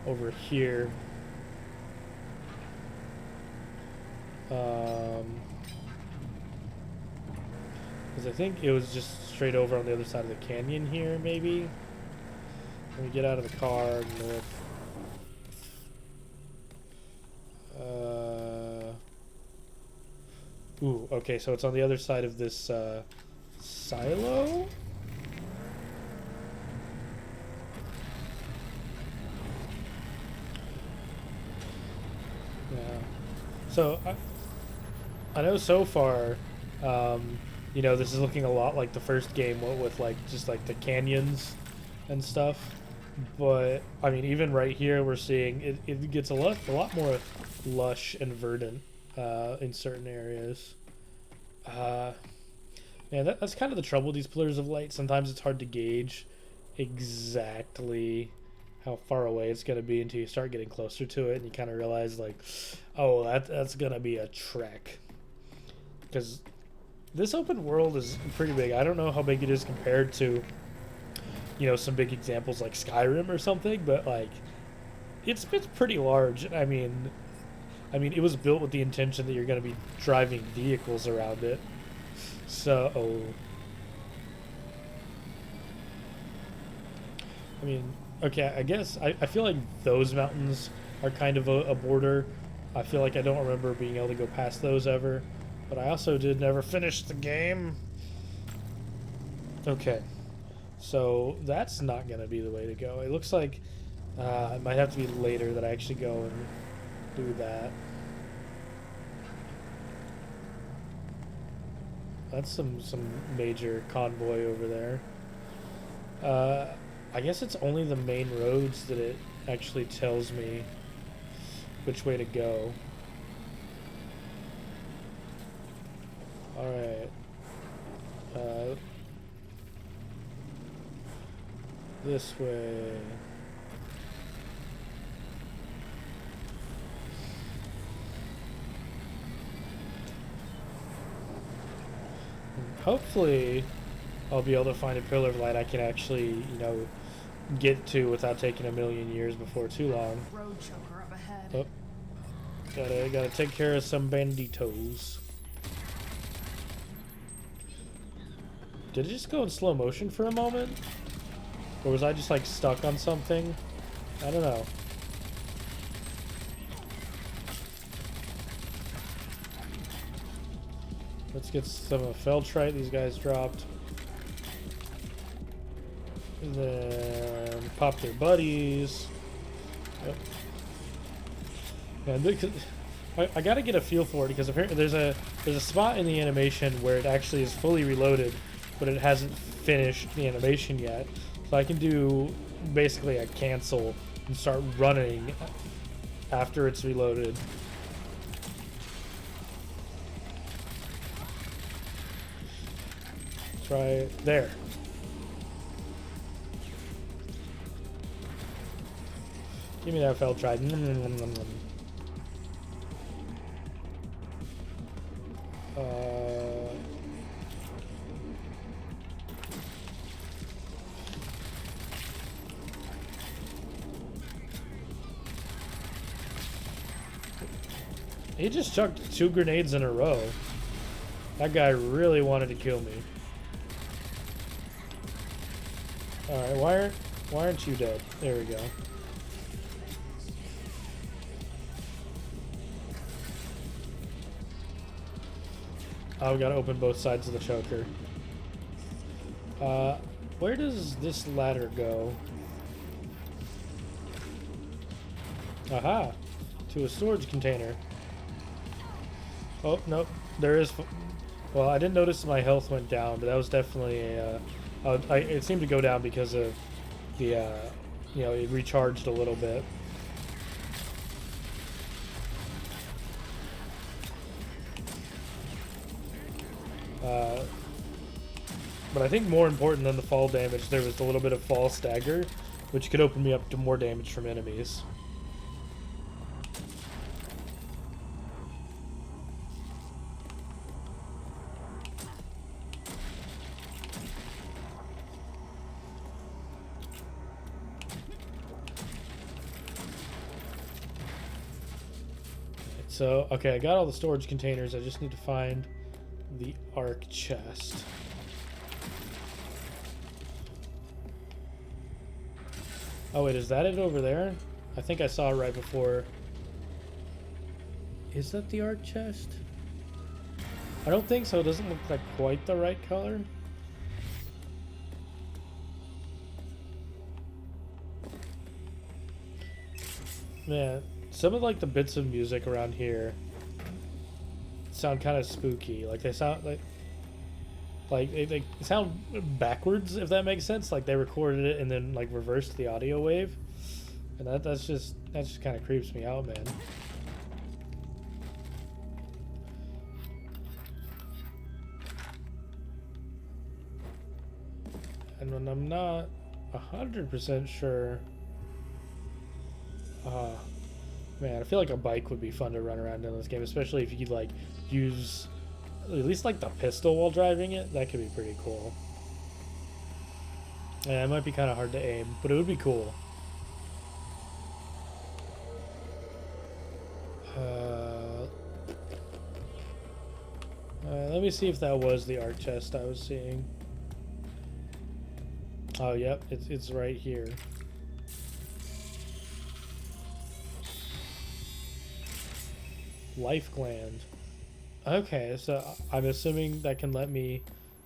over here. Because I think it was just straight over on the other side of the canyon here, maybe. Let me get out of the car and look. Ooh, okay, so it's on the other side of this silo? Yeah. So, I know so far, you know, this is looking a lot like the first game with like, just like the canyons and stuff. But, I mean, even right here, we're seeing it gets a lot more lush and verdant in certain areas. Man, that's kind of the trouble with these pillars of light. Sometimes it's hard to gauge exactly how far away it's going to be until you start getting closer to it, and you kind of realize, like, oh, that's going to be a trek. Because this open world is pretty big. I don't know how big it is compared to, you know, some big examples like Skyrim or something, but like it's pretty large. I mean it was built with the intention that you're going to be driving vehicles around it. So I mean, okay, I guess I feel like those mountains are kind of a border. I feel like I don't remember being able to go past those ever, but I also did never finish the game. Okay. So that's not going to be the way to go. It looks like it might have to be later that I actually go and do that. That's some major convoy over there. I guess it's only the main roads that it actually tells me which way to go. Alright. This way. Hopefully, I'll be able to find a pillar of light I can actually, you know, get to without taking a million years before too long. Road choker up ahead. Oh. Gotta take care of some banditos. Did it just go in slow motion for a moment? Or was I just like stuck on something? I don't know. Let's get some of the Feltrite these guys dropped. And then pop their buddies. Yep. And I gotta get a feel for it because apparently there's a spot in the animation where it actually is fully reloaded, but it hasn't finished the animation yet. So I can do basically a cancel and start running after it's reloaded. Try it there. Give me that Feltrite. He just chucked 2 grenades in a row. That guy really wanted to kill me. Alright, why aren't you dead? There we go. Oh, we gotta open both sides of the choker. Where does this ladder go? Aha! To a storage container. Oh, nope. There is... Well, I didn't notice my health went down, but that was definitely a... it seemed to go down because of the, you know, it recharged a little bit. But I think more important than the fall damage, there was a little bit of fall stagger, which could open me up to more damage from enemies. So, okay, I got all the storage containers. I just need to find the arc chest. Oh, wait, is that it over there? I think I saw it right before. Is that the arc chest? I don't think so. It doesn't look like quite the right color. Man, some of like the bits of music around here sound kind of spooky. Like they sound like they sound backwards, if that makes sense. Like they recorded it and then like reversed the audio wave, and that just kind of creeps me out, man. And when I'm not 100% sure, man, I feel like a bike would be fun to run around in this game, especially if you could like use at least like the pistol while driving it. That could be pretty cool. Yeah, it might be kind of hard to aim, but it would be cool. Let me see if that was the arc chest I was seeing. Oh, yep, it's right here. Life gland. Okay, so I'm assuming that can let me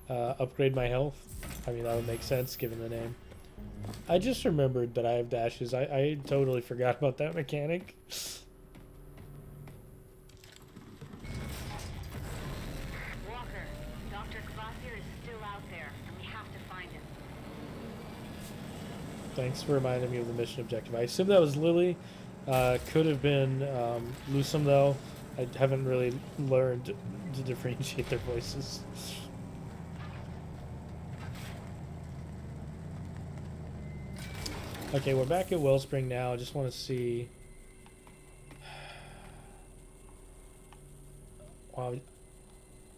upgrade my health. I mean, that would make sense given the name. I just remembered that I have dashes. I totally forgot about that mechanic. Walker, Dr. Kvasir is still out there, and we have to find him. Thanks for reminding me of the mission objective. I assume that was Lily. Could have been Lusum, though. I haven't really learned to differentiate their voices. Okay, we're back at Wellspring now. I just want to see... Wow.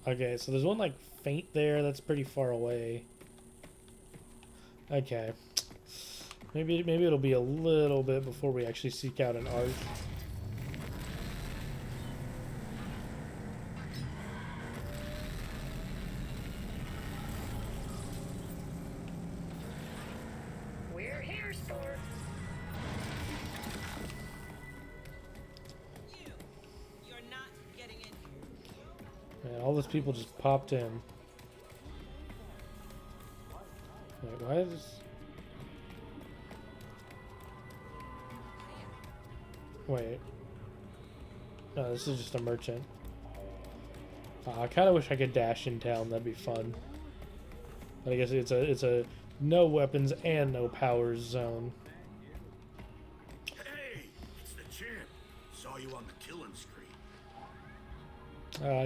Okay, so there's one, like, faint there. That's pretty far away. Okay. Maybe it'll be a little bit before we actually seek out an arc. We're here, sport. You're not getting in here. Man, all those people just popped in. Wait, why is... Wait. No, this is just a merchant. I kind of wish I could dash in town. That'd be fun. But I guess it's a no weapons and no powers zone. Hey, it's the champ. Saw you on the killing screen.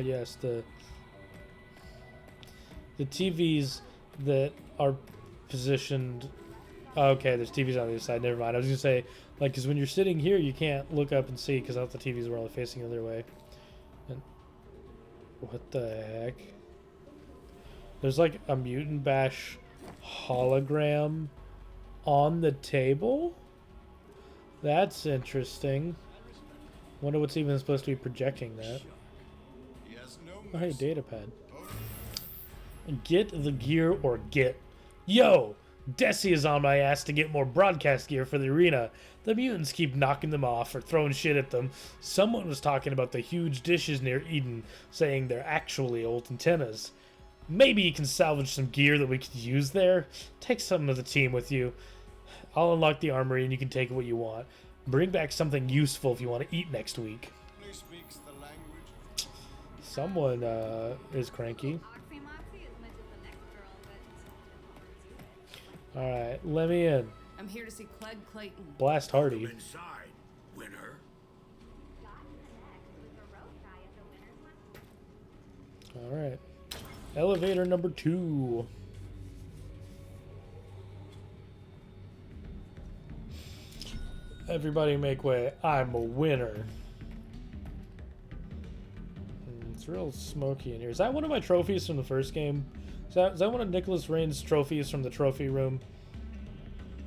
Yes, the TVs that are positioned... Okay, there's TVs on the other side. Never mind. I was going to say, like, because when you're sitting here, you can't look up and see because I thought the TVs were all facing the other way. And what the heck? There's, like, a Mutant Bash hologram on the table? That's interesting. Wonder what's even supposed to be projecting that. Oh, hey, datapad. Get the gear or get... Yo! Desi is on my ass to get more broadcast gear for the arena. The mutants keep knocking them off or throwing shit at them. Someone was talking about the huge dishes near Eden, saying they're actually old antennas. Maybe you can salvage some gear that we could use there. Take some of the team with you. I'll unlock the armory and you can take what you want. Bring back something useful if you want to eat next week. Someone is cranky. Alright, let me in. I'm here to see Clegg Clayton. Blast Hardy. Inside, winner. Alright. Elevator number 2. Everybody make way. I'm a winner. It's real smoky in here. Is that one of my trophies from the first game? Is that one of Nicholas Rain's trophies from the trophy room?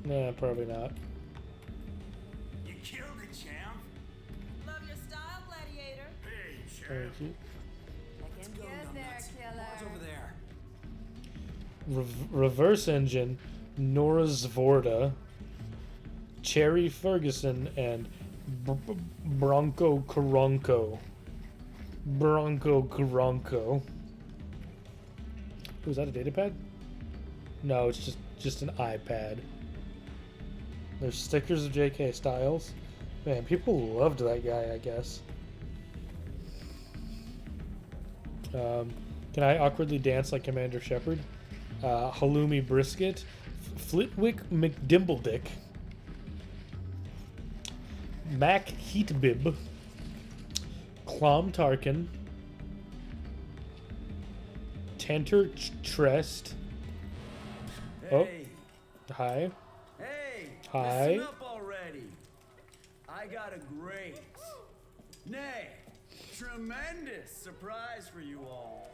Nah, probably not. You killed it, champ. Love your style, gladiator. Hey, champ. Thank you. Looking good there, killer. Over there. Reverse Engine, Nora Zvorda, Cherry Ferguson, and Bronco Karonko. Bronco Karonko. Was that a datapad? No, it's just an iPad. There's stickers of J.K. Styles. Man, people loved that guy, I guess. Can I awkwardly dance like Commander Shepard? Halloumi Brisket, Flitwick McDimbledick, Mac Heatbib, Clom Tarkin, Tanter Trest. Oh, hi. Hey, Hi. listen up already. I got a great, nay, tremendous surprise for you all.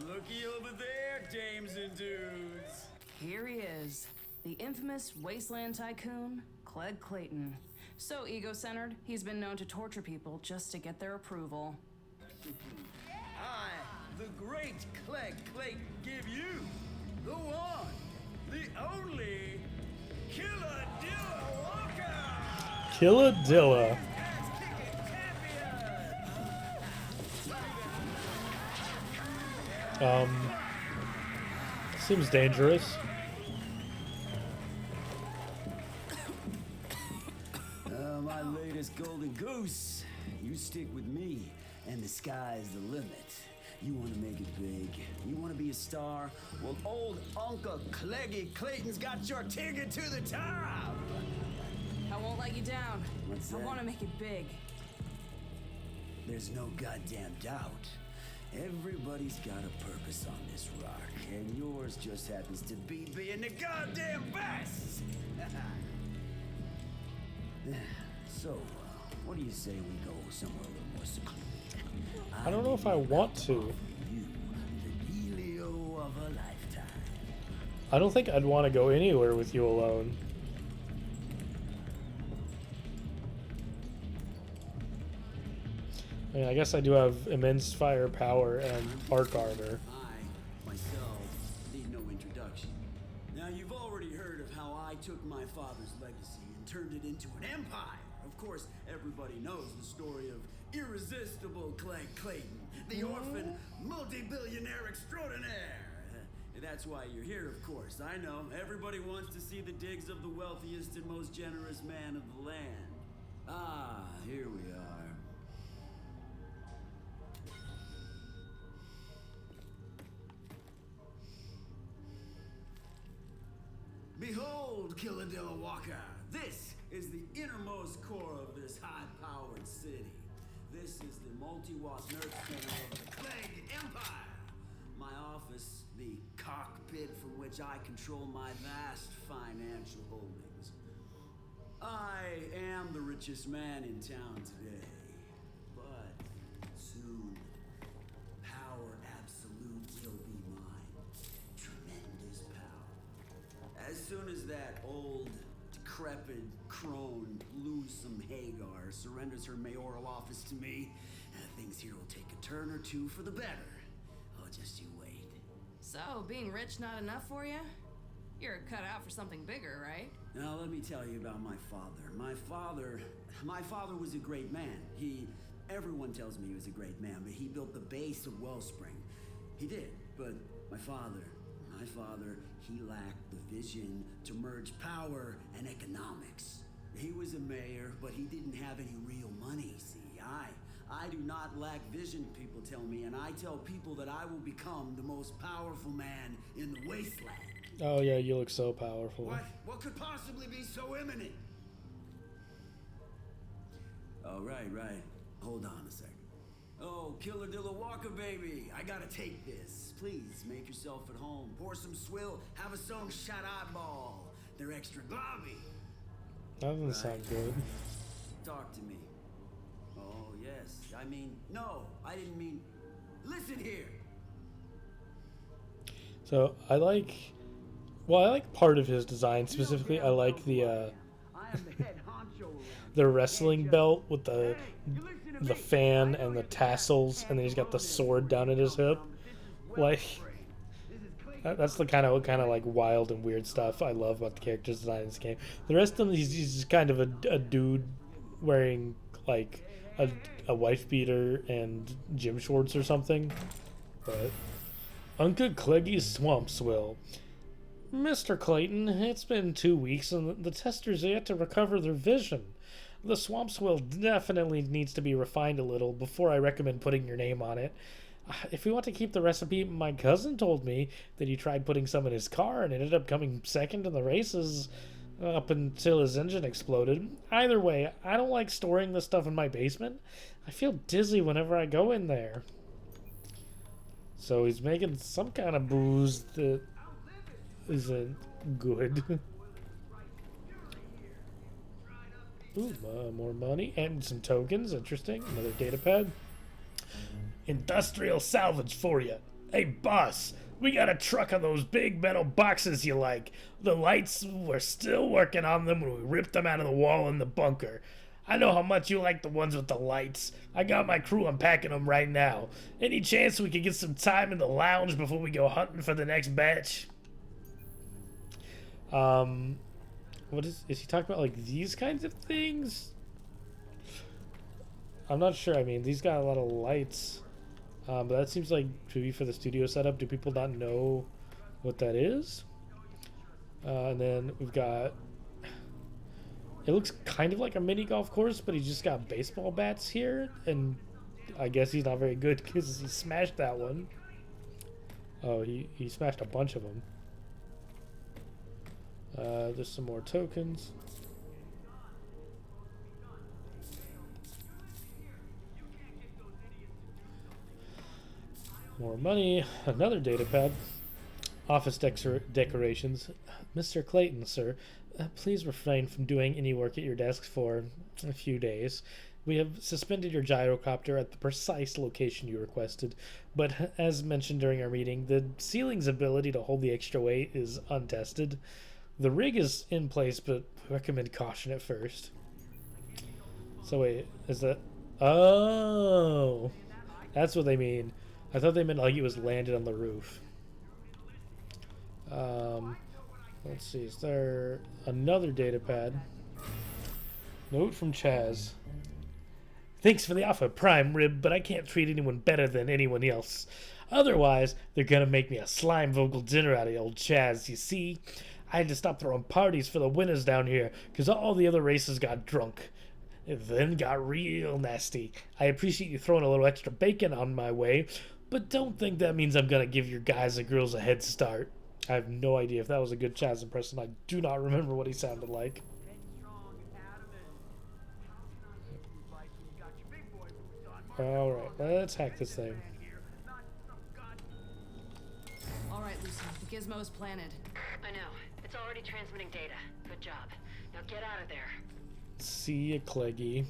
Looky over there, dames and dudes. Here he is, the infamous wasteland tycoon, Clegg Clayton. So ego-centered, he's been known to torture people just to get their approval. I, the great Clegg Clayton, give you the one, the only Killa-dilla Walker! Killa-dilla. Seems dangerous. My latest golden goose. You stick with me, and the sky's the limit. You want to make it big. You want to be a star. Well, old Uncle Clegg Clayton's got your ticket to the top. I won't let you down. What's I that? want to make it big. There's no goddamn doubt. Everybody's got a purpose on this rock, and yours just happens to be being the goddamn best! So, what do you say we go somewhere a little more secluded? I don't know if I want to. You, the dealio of a lifetime. I don't think I'd want to go anywhere with you alone. I mean, I guess I do have immense firepower and arc armor. I, myself, need no introduction. Now, you've already heard of how I took my father's legacy and turned it into an empire. Of course, everybody knows the story of irresistible Clegg Clayton, the orphan multi-billionaire extraordinaire. That's why you're here, of course. I know. Everybody wants to see the digs of the wealthiest and most generous man of the land. Ah, here we are. Behold, killa-dilla Walker. This is the innermost core of this high-powered city. This is the multi-watt nerve center of the Clegg Empire. My office, the cockpit from which I control my vast financial holdings. I am the richest man in town today. But soon, power absolute will be mine. Tremendous power. As soon as that old, decrepit crone, Lewsome Hagar, surrenders her mayoral office to me, things here will take a turn or two for the better. Oh, just you wait. So, being rich not enough for you? You're cut out for something bigger, right? Now, let me tell you about my father. My father was a great man. Everyone tells me he was a great man, but he built the base of Wellspring. He did, but my father, he lacked the vision to merge power and economics. He was a mayor, but he didn't have any real money, see. I do not lack vision, people tell me, and I tell people that I will become the most powerful man in the wasteland. Oh yeah, you look so powerful. What could possibly be so imminent? Oh, right. Hold on a second. Oh, killa-dilla Walker, baby. I gotta take this. Please, make yourself at home. Pour some swill, have a song shot eyeball. They're extra globby. That doesn't sound good. Talk to me. Oh, yes. No, I didn't mean... Listen here. So I like part of his design. Specifically, I like the I am the head honcho around the wrestling belt with the fan and the tassels, and then he's got the sword down at his hip. Like, that's the kind of like wild and weird stuff I love about the character design in this game. The rest of them, he's just kind of a dude wearing like a wife beater and gym shorts or something. But Uncle Cleggy's Swamp Swill. Mr. Clayton, it's been 2 weeks and the testers are yet to recover their vision. The Swamp Swill definitely needs to be refined a little before I recommend putting your name on it. If we want to keep the recipe, my cousin told me that he tried putting some in his car and ended up coming second in the races up until his engine exploded. Either way, I don't like storing this stuff in my basement. I feel dizzy whenever I go in there. So he's making some kind of booze that isn't good. Ooh, more money and some tokens. Interesting. Another data pad. Industrial salvage for you. Hey, boss, we got a truck of those big metal boxes you like. The lights, we're still working on them when we ripped them out of the wall in the bunker. I know how much you like the ones with the lights. I got my crew unpacking them right now. Any chance we could get some time in the lounge before we go hunting for the next batch? What is he talking about, like these kinds of things? I'm not sure. I mean, these got a lot of lights. But that seems like to be for the studio setup. Do people not know what that is? And then we've got... It looks kind of like a mini golf course, but he's just got baseball bats here. And I guess he's not very good because he smashed that one. Oh, he smashed a bunch of them. There's some more tokens. More money. Another data pad. Office decorations. Mr. Clayton, sir, please refrain from doing any work at your desk for a few days. We have suspended your gyrocopter at the precise location you requested, but as mentioned during our meeting, the ceiling's ability to hold the extra weight is untested. The rig is in place, but we recommend caution at first. So wait, is that... Oh! That's what they mean. I thought they meant like it was landed on the roof. Let's see, is there another data pad? Note from Chaz. Thanks for the offer, Prime Rib, but I can't treat anyone better than anyone else. Otherwise, they're gonna make me a slime vocal dinner out of old Chaz, you see? I had to stop throwing parties for the winners down here, because all the other races got drunk. It then got real nasty. I appreciate you throwing a little extra bacon on my way, but don't think that means I'm gonna give your guys and girls a head start. I have no idea if that was a good Chaz impression. I do not remember what he sounded like. Alright, let's hack this thing. Alright, Lucy, the gizmo is planted. I know. It's already transmitting data. Good job. Now get out of there. See ya, Cleggy.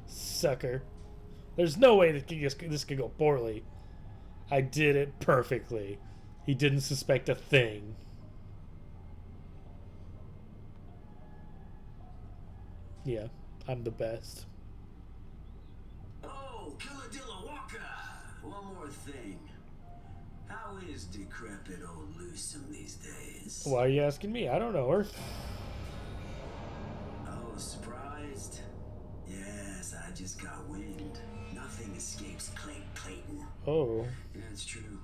Sucker. There's no way that this could go poorly. I did it perfectly. He didn't suspect a thing. Yeah, I'm the best. Oh, killa-dilla Walker! One more thing. How is decrepit old Lusum these days? Why are you asking me? I don't know her. Oh, surprised? Yes, I just got wind. Nothing escapes Clegg Clayton. Oh. Yeah, it's true.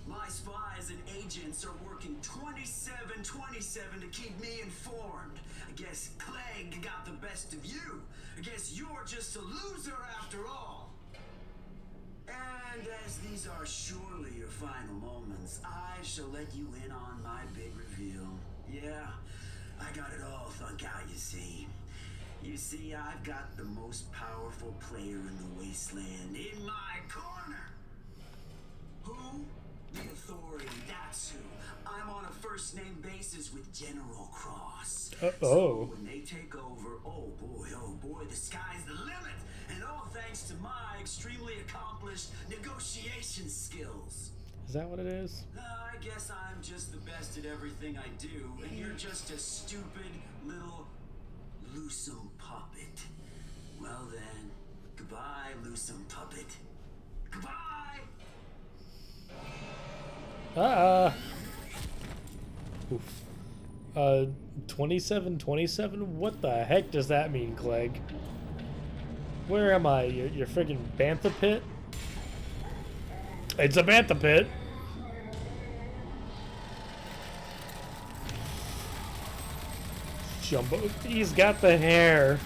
My spies and agents are working 27/27 to keep me informed. I guess Clegg got the best of you. I guess you're just a loser after all. And as these are surely your final moments, I shall let you in on my big reveal. Yeah, I got it all thunk out, you see. You see, I've got the most powerful player in the wasteland in my corner. Who? The Authority, that's who. I'm on a first-name basis with General Cross. So when they take over, oh boy, the sky's the limit. And all thanks to my extremely accomplished negotiation skills. Is that what it is? I guess I'm just the best at everything I do, and you're just a stupid little Lusum puppet. Well then, goodbye, Lusum puppet. Goodbye! Oof. 2727? What the heck does that mean, Clegg? Where am I? Your friggin' Bantha Pit? It's a Bantha Pit! Jumbo. He's got the hair.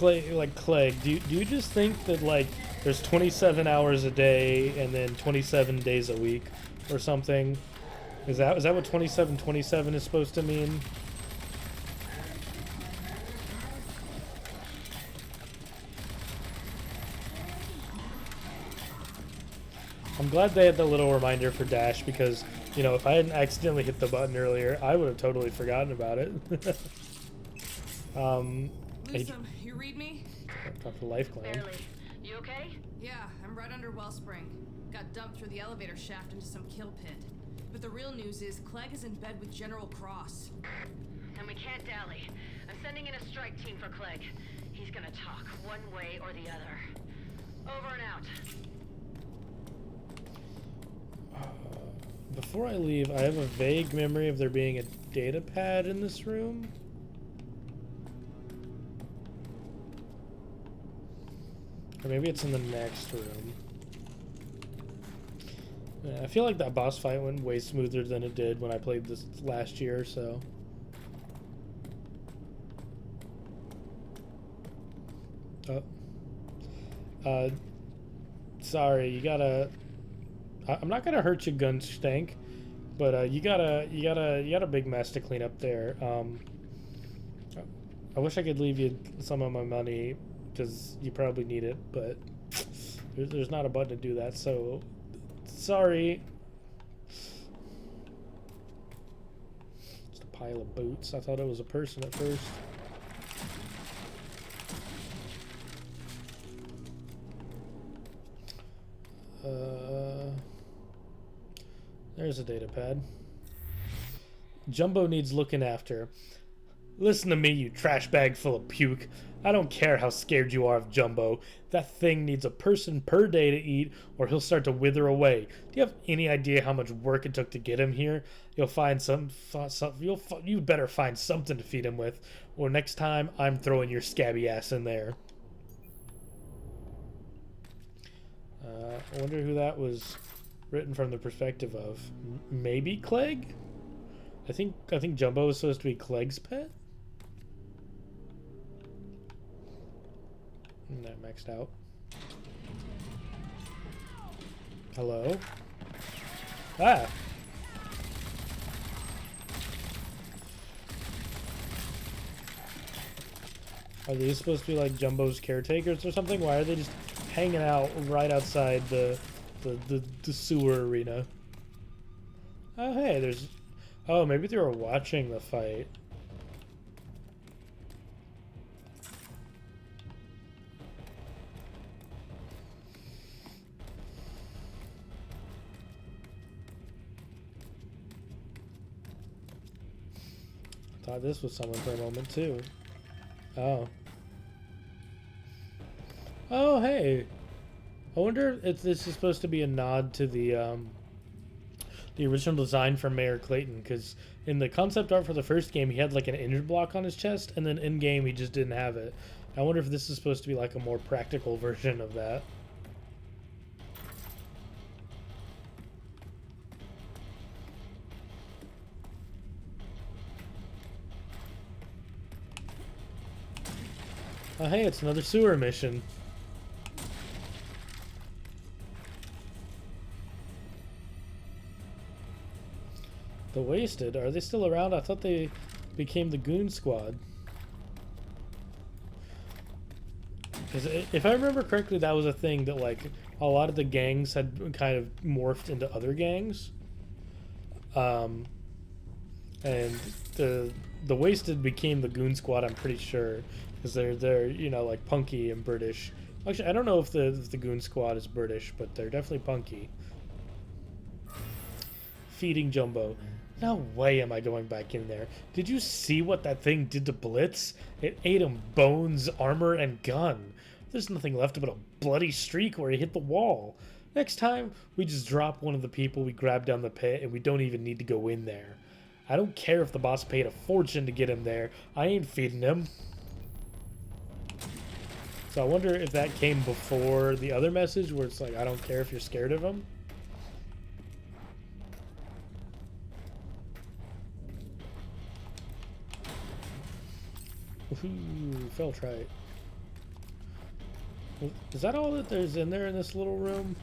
Like Clegg, do you just think that like there's 27 hours a day and then 27 days a week or something? Is that what 27/27 is supposed to mean? I'm glad they had the little reminder for Dash because, you know, if I hadn't accidentally hit the button earlier, I would have totally forgotten about it. Lusum, you read me? Talk to Life Clan. Barely. You okay? Yeah, I'm right under Wellspring. Got dumped through the elevator shaft into some kill pit. But the real news is Clegg is in bed with General Cross. And we can't dally. I'm sending in a strike team for Clegg. He's gonna talk one way or the other. Over and out. Before I leave, I have a vague memory of there being a data pad in this room. Or maybe it's in the next room. Yeah, I feel like that boss fight went way smoother than it did when I played this last year or so. Oh. Sorry, you gotta... I'm not gonna hurt your gun stank, but you got a big mess to clean up there. I wish I could leave you some of my money, because you probably need it, but there's not a button to do that, so sorry. Just a pile of boots. I thought it was a person at first. There's a data pad. Jumbo needs looking after. Listen to me, you trash bag full of puke. I don't care how scared you are of Jumbo. That thing needs a person per day to eat, or he'll start to wither away. Do you have any idea how much work it took to get him here? You'll find you better find something to feed him with, or next time I'm throwing your scabby ass in there. I wonder who that was written from the perspective of. Maybe Clegg? I think Jumbo is supposed to be Clegg's pet. That maxed out. Hello? Ah! Are these supposed to be like Jumbo's caretakers or something? Why are they just hanging out right outside the sewer arena? Oh, hey, there's... Oh, maybe they were watching the fight. I thought this was someone for a moment, too. Oh. Oh, hey. I wonder if this is supposed to be a nod to the original design from Mayor Clayton, because in the concept art for the first game, he had like an injured block on his chest, and then in-game, he just didn't have it. I wonder if this is supposed to be like a more practical version of that. Oh, hey, it's another sewer mission. The Wasted, are they still around? I thought they became the Goon Squad. Because if I remember correctly, that was a thing that like a lot of the gangs had kind of morphed into other gangs. And the Wasted became the Goon Squad, I'm pretty sure. Because they're you know, like punky and British. Actually, I don't know if the Goon Squad is British, but they're definitely punky. Feeding Jumbo. No way am I going back in there. Did you see what that thing did to Blitz? It ate him bones, armor, and gun. There's nothing left but a bloody streak where he hit the wall. Next time, we just drop one of the people we grabbed down the pit and we don't even need to go in there. I don't care if the boss paid a fortune to get him there. I ain't feeding him. So I wonder if that came before the other message where it's like, I don't care if you're scared of him. Ooh, felt right. Is that all that there's in there in this little room?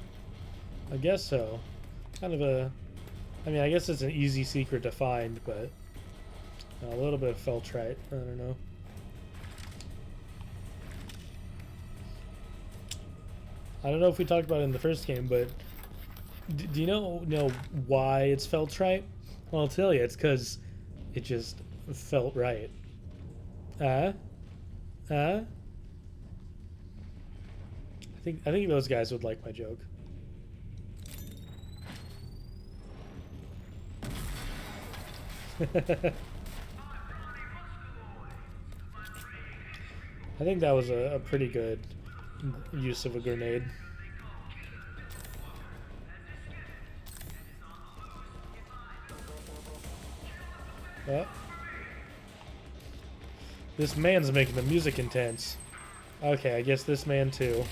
I guess so. Kind of a... I mean, I guess it's an easy secret to find, but... A little bit felt right. I don't know. I don't know if we talked about it in the first game, but... Do you know why it's felt right? Well, I'll tell you. It's because it just felt right. I think those guys would like my joke. I think that was a pretty good use of a grenade. Oh. This man's making the music intense. Okay, I guess this man too.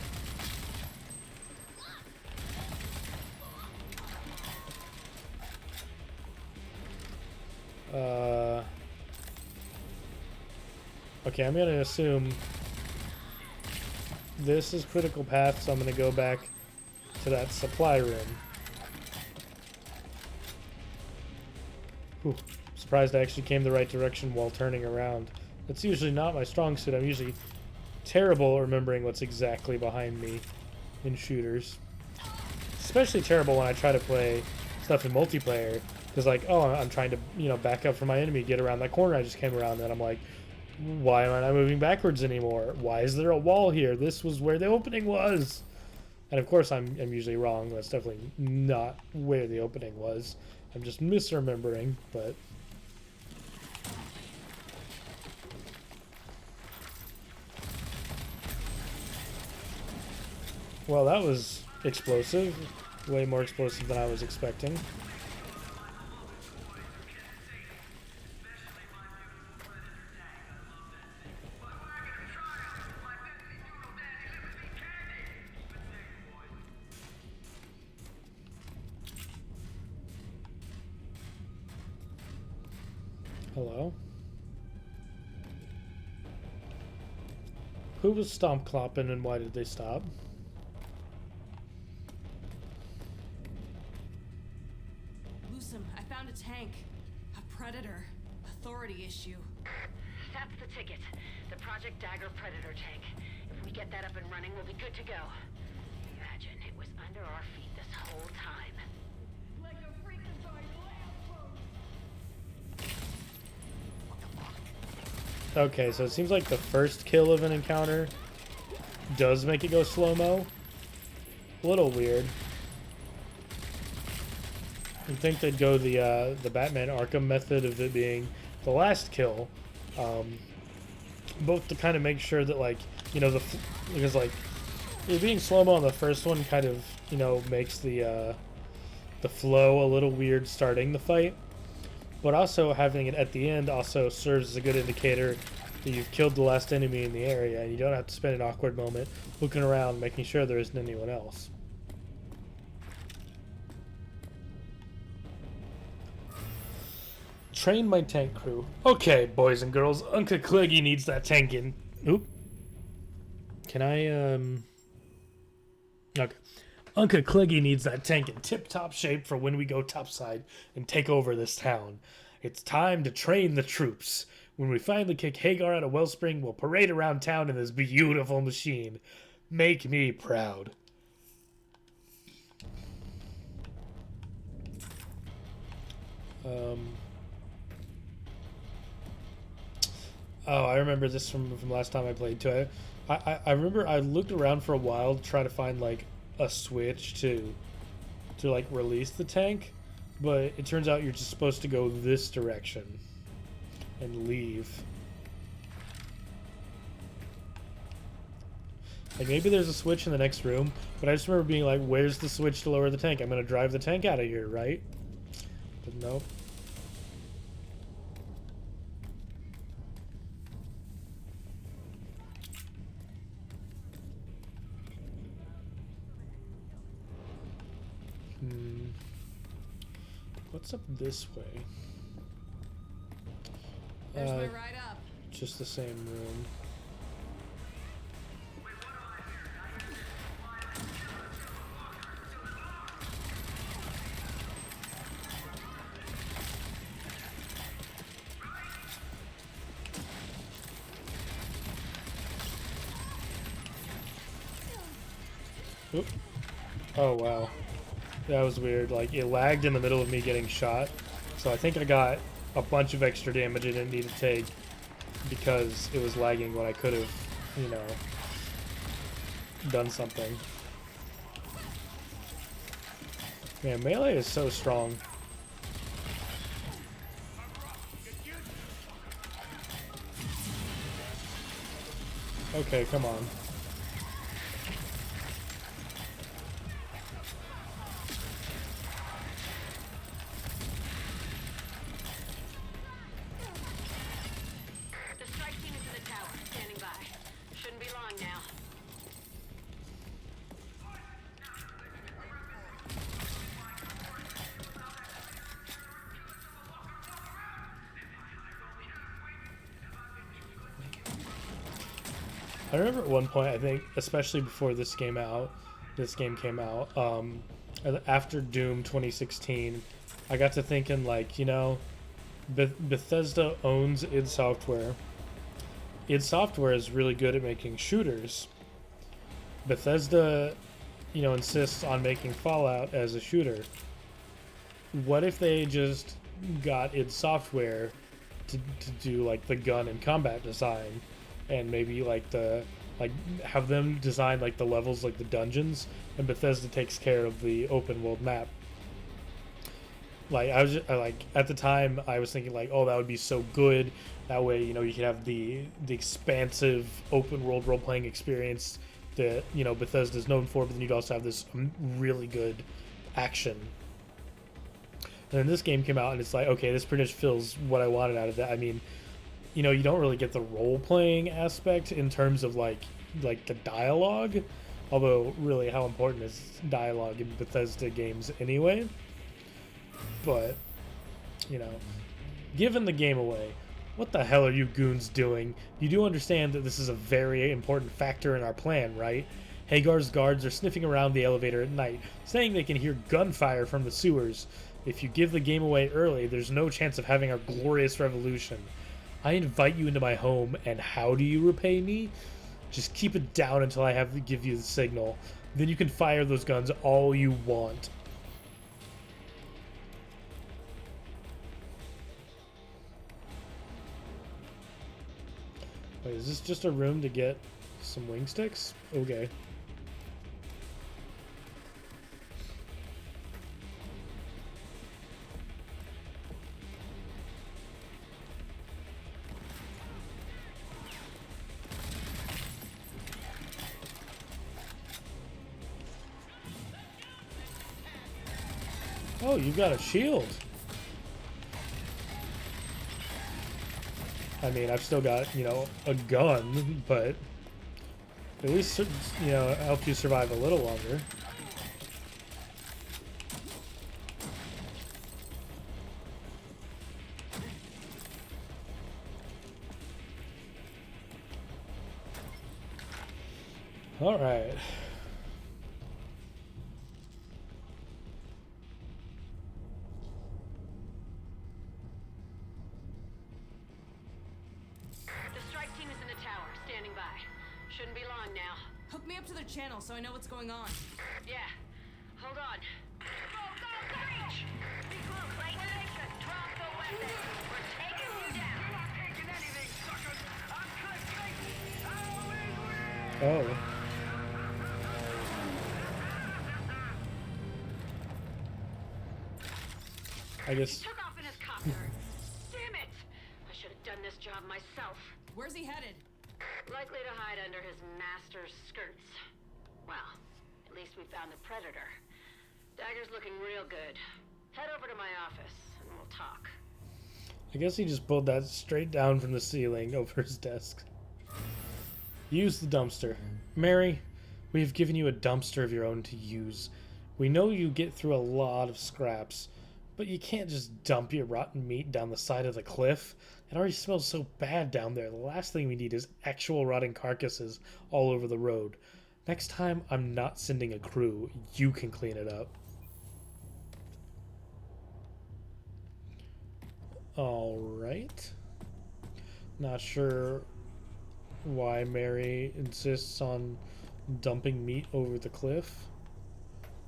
Okay, I'm gonna assume this is critical path, so I'm gonna go back to that supply room. Whew. Surprised I actually came the right direction while turning around. That's usually not my strong suit. I'm usually terrible at remembering what's exactly behind me in shooters. Especially terrible when I try to play stuff in multiplayer. Because, like, oh, I'm trying to, you know, back up from my enemy, get around that corner I just came around, and I'm like, why am I not moving backwards anymore? Why is there a wall here? This was where the opening was. And, of course, I'm usually wrong. That's definitely not where the opening was. I'm just misremembering, but... Well, that was explosive. Way more explosive than I was expecting. Hello? Who was stomp clopping and why did they stop? Lucem, I found a tank. A Predator. Authority issue. That's the ticket. The Project Dagger Predator tank. If we get that up and running, we'll be good to go. Imagine it was under our feet this whole time. Like a freakazoid Okay, so it seems like the first kill of an encounter does make it go slow-mo. A little weird. You'd think they'd go the Batman Arkham method of it being the last kill, both to kind of make sure that, like, you know, because like it being slow-mo on the first one kind of, you know, makes the flow a little weird starting the fight, but also having it at the end also serves as a good indicator that you've killed the last enemy in the area and you don't have to spend an awkward moment looking around making sure there isn't anyone else. Train my tank crew. Okay, boys and girls, Uncle Cleggy needs that tank in. Oop. Can I, Okay. Uncle Cleggy needs that tank in tip-top shape for when we go topside and take over this town. It's time to train the troops. When we finally kick Hagar out of Wellspring, we'll parade around town in this beautiful machine. Make me proud. Oh, I remember this from last time I played too. I remember I looked around for a while to try to find like a switch to like release the tank, but it turns out you're just supposed to go this direction and leave. Like maybe there's a switch in the next room, but I just remember being like, where's the switch to lower the tank? I'm gonna drive the tank out of here, right? But nope. What's up this way? There's my ride up. Just the same room. Oop. Oh wow. That was weird. Like, it lagged in the middle of me getting shot. So I think I got a bunch of extra damage I didn't need to take because it was lagging when I could have, you know, done something. Man, melee is so strong. Okay, come on. The strike team is in the tower, standing by. Shouldn't be long now. I remember at one point, I think, especially before this game came out, after Doom 2016, I got to thinking, like, you know, Bethesda owns id Software. Id Software is really good at making shooters. Bethesda, you know, insists on making Fallout as a shooter. What if they just got id Software to do, like, the gun and combat design? And maybe have them design like the levels, like the dungeons, and Bethesda takes care of the open world map. Like at the time I was thinking like, oh, that would be so good. That way, you know, you could have the expansive open world role playing experience that, you know, Bethesda's known for, but then you'd also have this really good action. And then this game came out and it's like, okay, this pretty much fills what I wanted out of that. I mean, you know, you don't really get the role-playing aspect in terms of like the dialogue, although really how important is dialogue in Bethesda games anyway. But, you know, giving the game away, what the hell are you goons doing? You do understand that this is a very important factor in our plan, right? Hagar's guards are sniffing around the elevator at night, saying they can hear gunfire from the sewers. If you give the game away early, there's no chance of having our glorious revolution. I invite you into my home, and how do you repay me? Just keep it down until I have to give you the signal. Then you can fire those guns all you want. Wait, is this just a room to get some wing sticks? Okay. Oh, you got a shield. I mean, I've still got, you know, a gun, but at least, you know, help you survive a little longer. All right. Shouldn't be long now. Hook me up to their channel so I know what's going on. Yeah. Hold on. Go, go, reach! Regroup, Clayton. Drop the weapon. We're taking you down. You're not taking anything, suckers. I'm Clegg Clayton. Oh. I guess. He took off in his copter. Damn it! I should have done this job myself. Where's he headed? Likely to hide under his master's skirts. Well, at least we found the predator. Dagger's looking real good. Head over to my office and we'll talk. I guess he just pulled that straight down from the ceiling over his desk. Use the dumpster. Mary, we have given you a dumpster of your own to use. We know you get through a lot of scraps, but you can't just dump your rotten meat down the side of the cliff. It already smells so bad down there. The last thing we need is actual rotting carcasses all over the road. Next time, I'm not sending a crew. You can clean it up. Alright. Not sure why Mary insists on dumping meat over the cliff.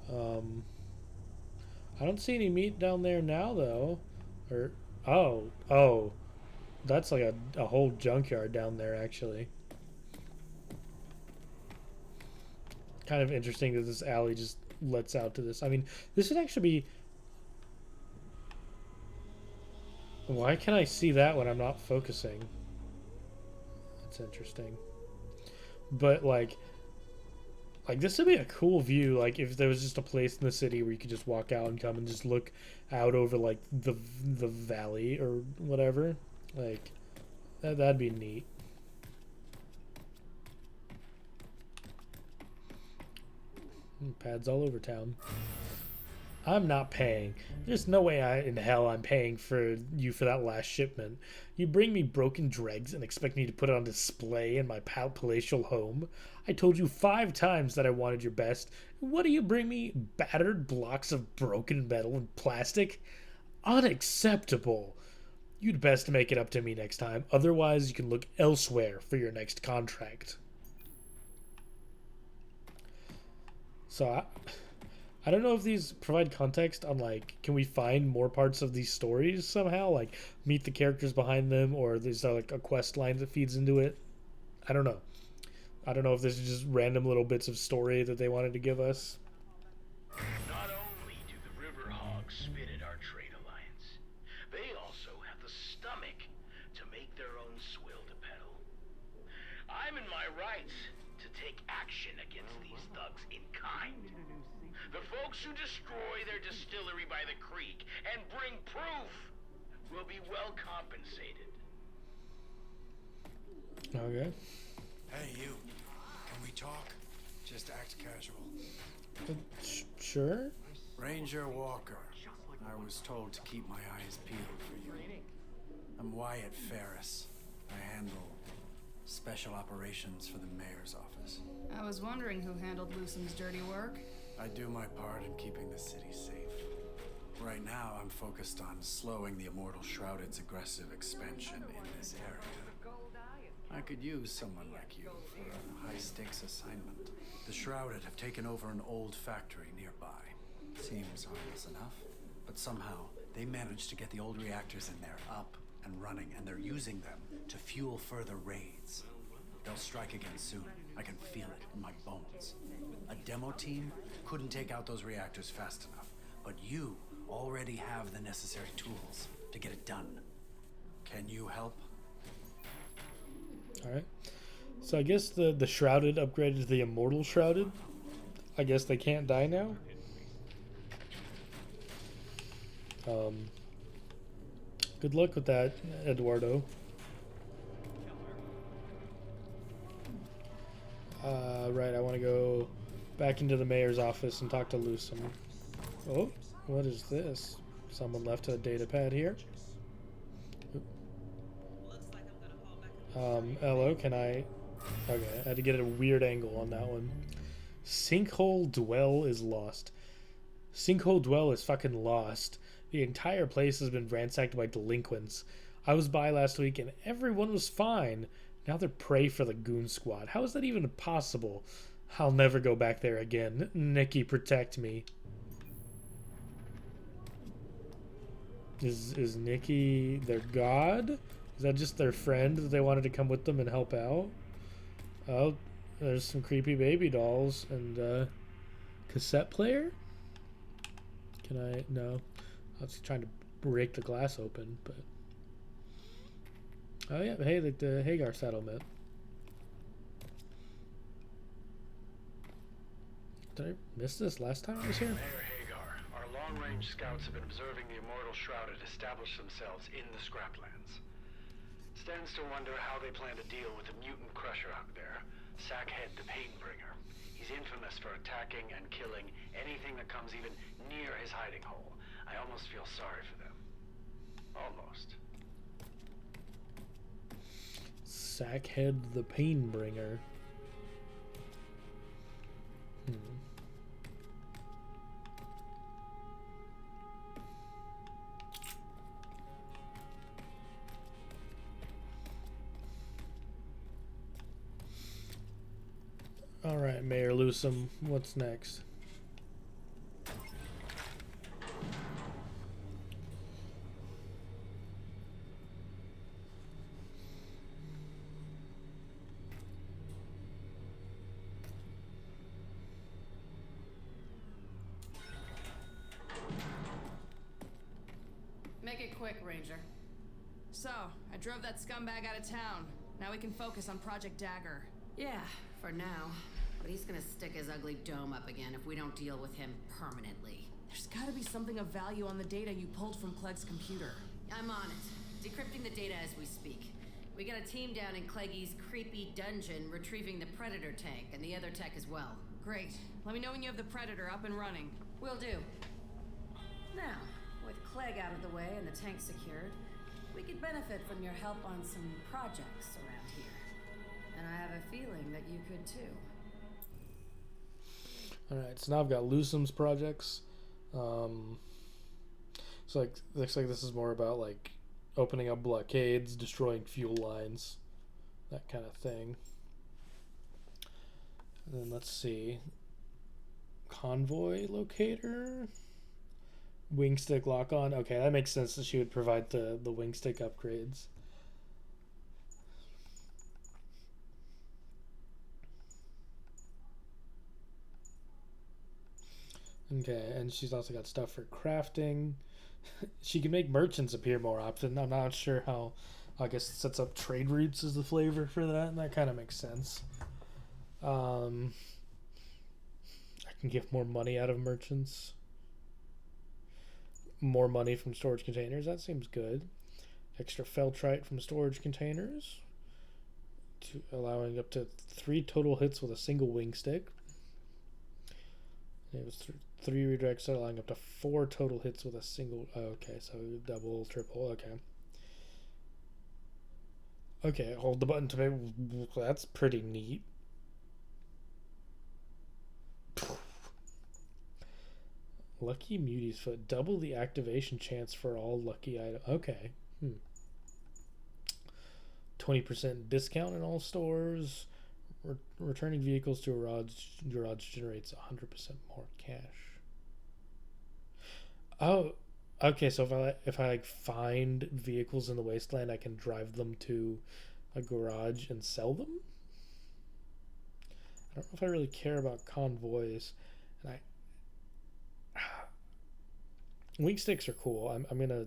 I don't see any meat down there now, though. Or, oh. That's like a whole junkyard down there, actually. Kind of interesting that this alley just lets out to this. I mean, this would actually be... Why can I see that when I'm not focusing? That's interesting. but like this would be a cool view. Like if there was just a place in the city where you could just walk out and come and just look out over like the valley or whatever. Like that'd be neat. Pads all over town. I'm not paying. There's no way in hell I'm paying for you for that last shipment. You bring me broken dregs and expect me to put it on display in my palatial home? I told you 5 times that I wanted your best. What do you bring me? Battered blocks of broken metal and plastic? Unacceptable. You'd best make it up to me next time. Otherwise, you can look elsewhere for your next contract. So I don't know if these provide context on, like, can we find more parts of these stories somehow? Like, meet the characters behind them, or is there, like, a quest line that feeds into it? I don't know. I don't know if this is just random little bits of story that they wanted to give us. Not only do the river hogs spit at our trade alliance, they also have the stomach to make their own swill to peddle. I'm in my rights to take action against these thugs in kind. The folks who destroy their distillery by the creek and bring proof will be well compensated. Okay. Hey, you. Can we talk? Just act casual. Sure. Ranger Walker. I was told to keep my eyes peeled for you. I'm Wyatt Ferris. I handle special operations for the mayor's office. I was wondering who handled Lusom's dirty work. I do my part in keeping the city safe. Right now, I'm focused on slowing the Immortal Shrouded's aggressive expansion in this area. I could use someone like you for a high-stakes assignment. The Shrouded have taken over an old factory nearby. Seems harmless enough, but somehow they managed to get the old reactors in there up and running, and they're using them to fuel further raids. They'll strike again soon. I can feel it in my bones. A demo team couldn't take out those reactors fast enough, but you already have the necessary tools to get it done. Can you help? Alright. So I guess the Shrouded upgraded to the Immortal Shrouded. I guess they can't die now. Good luck with that, Eduardo. Right, I want to go back into the mayor's office and talk to Lusom. Oh, what is this? Someone left a data pad here. Hello, can I... Okay, I had to get a weird angle on that one. Sinkhole Dwell is lost. Sinkhole Dwell is fucking lost. The entire place has been ransacked by delinquents. I was by last week and everyone was fine. Now they're prey for the goon squad. How is that even possible? I'll never go back there again. Nikki, protect me. Is Nikki their god? Is that just their friend that they wanted to come with them and help out? Oh, there's some creepy baby dolls and cassette player? Can I? No. I was trying to break the glass open, but... Oh yeah, hey, the Hagar settlement. Did I miss this last time I was here? Mayor Hagar, our long-range scouts have been observing the Immortal Shrouded establish themselves in the scraplands. Stands to wonder how they plan to deal with the mutant crusher out there, Sackhead the Painbringer. He's infamous for attacking and killing anything that comes even near his hiding hole. I almost feel sorry for them. Almost. Sackhead the Painbringer. Alright, Mayor Lusom, what's next? Make it quick, Ranger. So, I drove that scumbag out of town. Now we can focus on Project Dagger. Yeah, For now. But he's gonna stick his ugly dome up again if we don't deal with him permanently. There's gotta be something of value on the data you pulled from Clegg's computer. I'm on it. Decrypting the data as we speak. We got a team down in Cleggy's creepy dungeon retrieving the Predator tank and the other tech as well. Great. Let me know when you have the Predator up and running. Will do. Now, with Clegg out of the way and the tank secured, we could benefit from your help on some projects around here. And I have a feeling that you could too. Alright, so now I've got Lusum's projects. So like, looks like this is more about like opening up blockades, destroying fuel lines, that kind of thing. And then let's see. Convoy locator. Wing stick lock on. Okay, that makes sense that she would provide the wing stick upgrades. Okay, and she's also got stuff for crafting. She can make merchants appear more often. I'm not sure how. I guess it sets up trade routes as the flavor for that, and that kind of makes sense. I can get more money out of merchants. More money from storage containers. That seems good. Extra feltrite from storage containers. Allowing up to 3 total hits with a single wing stick. It was 3 redirects, allowing up to 4 total hits with a single. Okay, so double, triple. Okay. Okay, hold the button to make. That's pretty neat. Lucky Muti's Foot. Double the activation chance for all lucky items. Okay. 20% discount in all stores. Returning vehicles to a garage generates 100% more cash. Oh, okay. So if I like find vehicles in the wasteland, I can drive them to a garage and sell them. I don't know if I really care about convoys, and wing sticks are cool. I'm gonna,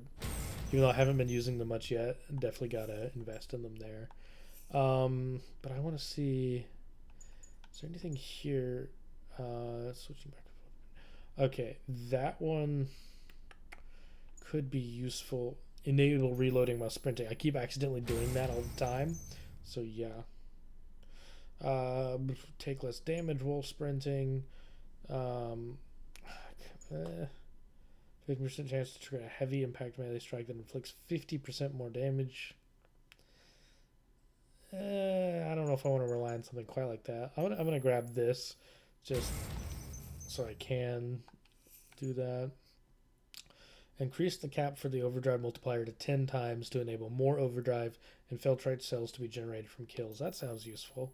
even though I haven't been using them much yet, definitely gotta invest in them there. But I want to see, is there anything here? Switching back. Okay, that one could be useful. Enable reloading while sprinting. I keep accidentally doing that all the time. So yeah. Take less damage while sprinting. 50% chance to trigger a heavy impact melee strike that inflicts 50% more damage. I don't know if I want to rely on something quite like that. I'm gonna grab this just so I can do that. Increase the cap for the overdrive multiplier to 10 times to enable more overdrive and feltrite cells to be generated from kills. That sounds useful.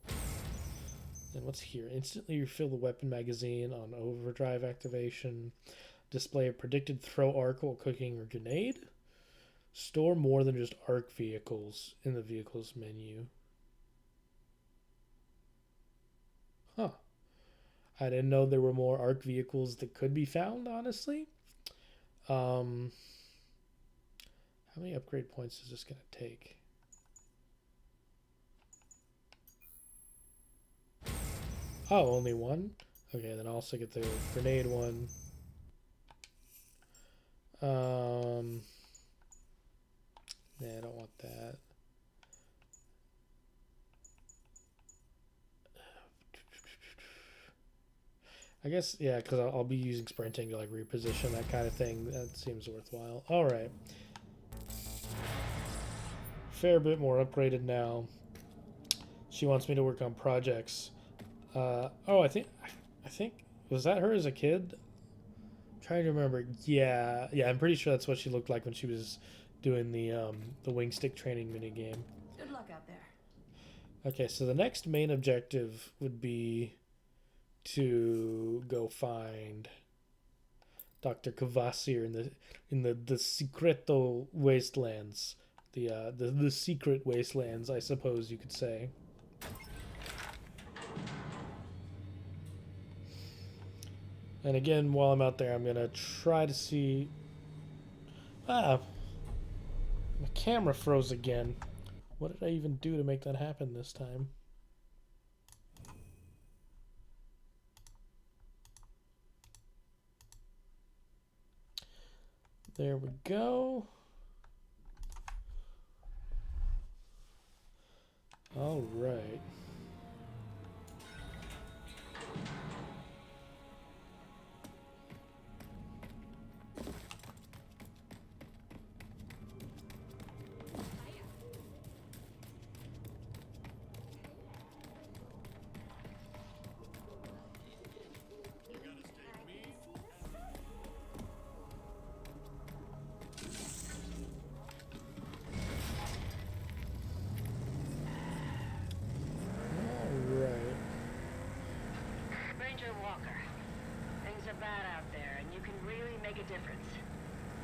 And what's here? Instantly refill the weapon magazine on overdrive activation. Display a predicted throw arc while cooking or grenade. Store more than just arc vehicles in the vehicles menu. Huh. I didn't know there were more arc vehicles that could be found, honestly. How many upgrade points is this going to take? Oh, only one? Okay, then I'll also get the grenade one. Yeah, I don't want that. I guess, yeah, because I'll be using sprinting to like reposition, that kind of thing. That seems worthwhile. All right. Fair bit more upgraded now. She wants me to work on projects. Oh, I think, was that her as a kid? I'm trying to remember. Yeah, I'm pretty sure that's what she looked like when she was doing the wing stick training minigame. Good luck out there. Okay, so the next main objective would be to go find Dr. Kvasir in the Secreto Wastelands, the secret wastelands, I suppose you could say. And again, while I'm out there, I'm gonna try to see. My camera froze again. What did I even do to make that happen this time? There we go. All right.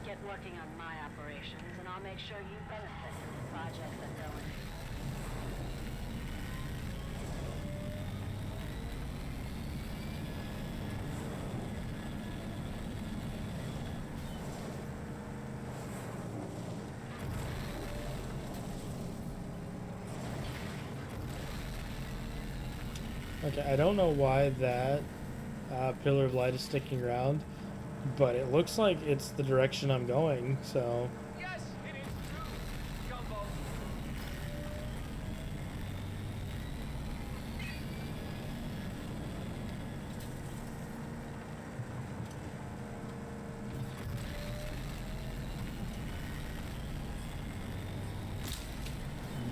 Get working on my operations, and I'll make sure you benefit from the projects I'm going. Okay, I don't know why that pillar of light is sticking around, but it looks like it's the direction I'm going, so... Yes, it is true, Gumbo.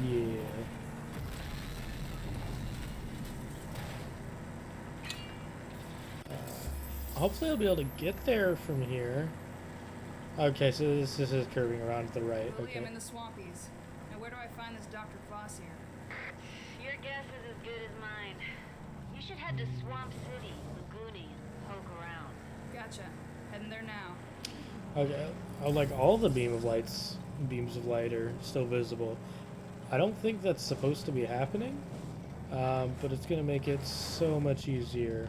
Yeah. Hopefully I'll be able to get there from here. Okay, so this is curving around to the right. Lily, Okay. I'm in the swampies. Now where do I find this Dr. Foss here? Your guess is as good as mine. You should head to Swamp City, Lagooni, and poke around. Gotcha. Heading there now. Okay. Oh, like all the beams of light are still visible. I don't think that's supposed to be happening, but it's gonna make it so much easier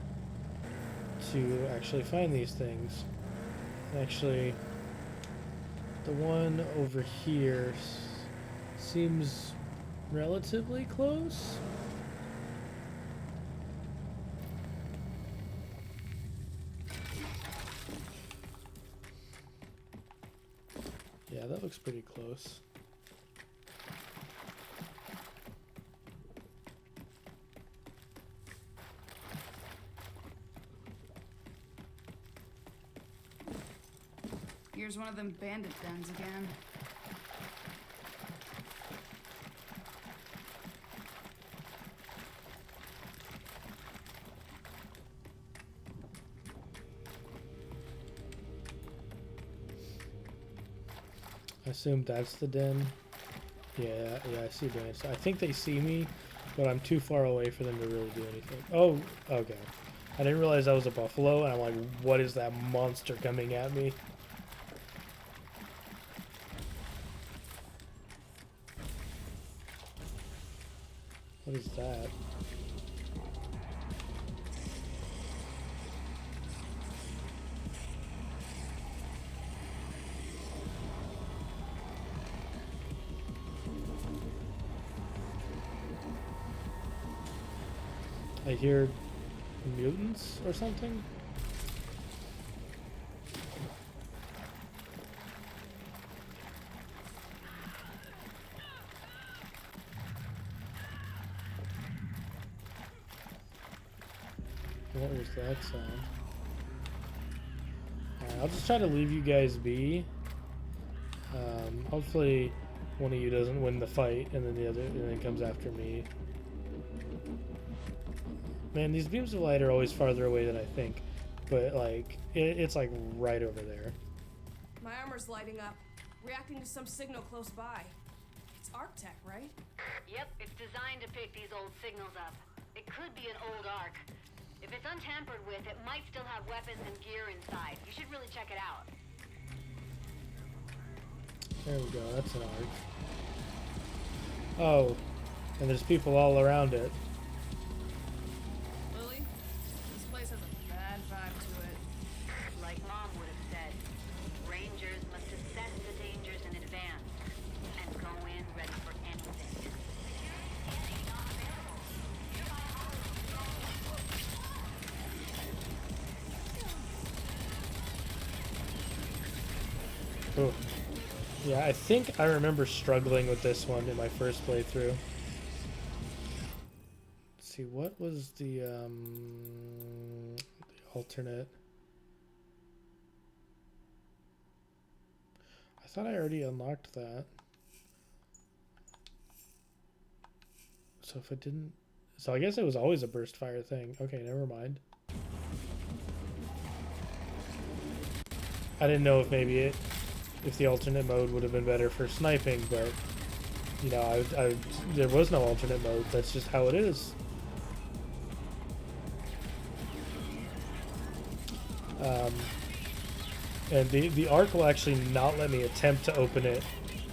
to actually find these things. Actually, the one over here seems relatively close. Yeah, that looks pretty close. Here's one of them bandit dens again. I assume that's the den. Yeah, I see den. So I think they see me, but I'm too far away for them to really do anything. Oh, okay. I didn't realize that was a buffalo, and I'm like, what is that monster coming at me? What is that? I hear mutants or something? What was that sound? Alright, I'll just try to leave you guys be. Hopefully one of you doesn't win the fight and then the other and then comes after me. Man, these beams of light are always farther away than I think, but like it's like right over there. My armor's lighting up, reacting to some signal close by. It's Arc-Tech, right? Yep, it's designed to pick these old signals up. It could be an old Arc. If it's untampered with, it might still have weapons and gear inside. You should really check it out. There we go, that's an arc. Oh, and there's people all around it. Lily, this place has a bad vibe to it. Like Mom would have said, Rangers must assess the dangers in advance and go in ready for anything. Ooh. Yeah, I think I remember struggling with this one in my first playthrough. Let's see, what was the alternate? I thought I already unlocked that. So if it didn't... So I guess it was always a burst fire thing. Okay, never mind. I didn't know if maybe if the alternate mode would have been better for sniping, but you know, there was no alternate mode. That's just how it is. And the arc will actually not let me attempt to open it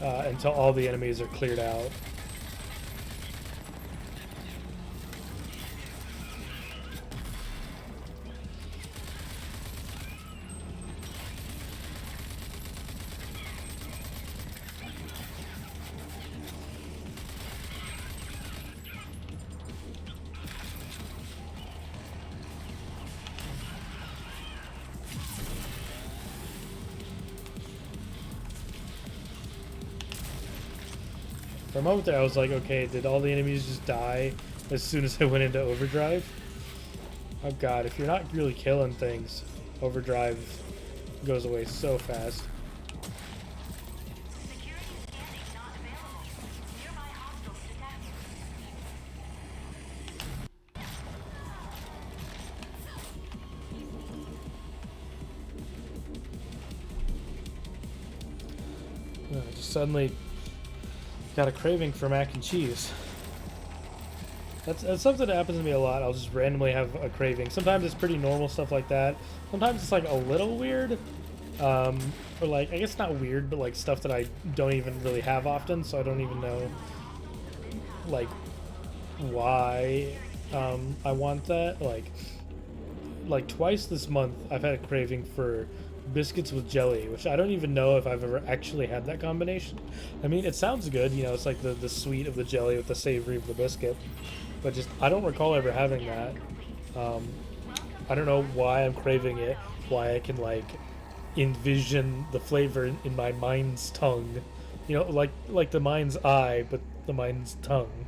until all the enemies are cleared out. For a moment there, I was like, okay, did all the enemies just die as soon as I went into overdrive? Oh god, if you're not really killing things, overdrive goes away so fast. I just suddenly got a craving for mac and cheese. That's something that happens to me a lot. I'll just randomly have a craving. Sometimes it's pretty normal stuff like that. Sometimes it's like a little weird. Or like, I guess not weird, but like stuff that I don't even really have often, so I don't even know like why I want that. Like twice this month I've had a craving for biscuits with jelly, which I don't even know if I've ever actually had that combination. I mean, it sounds good, you know, it's like the sweet of the jelly with the savory of the biscuit, but just I don't recall ever having that. I don't know why I'm craving it, why I can like envision the flavor in my mind's tongue, you know, like the mind's eye, but the mind's tongue.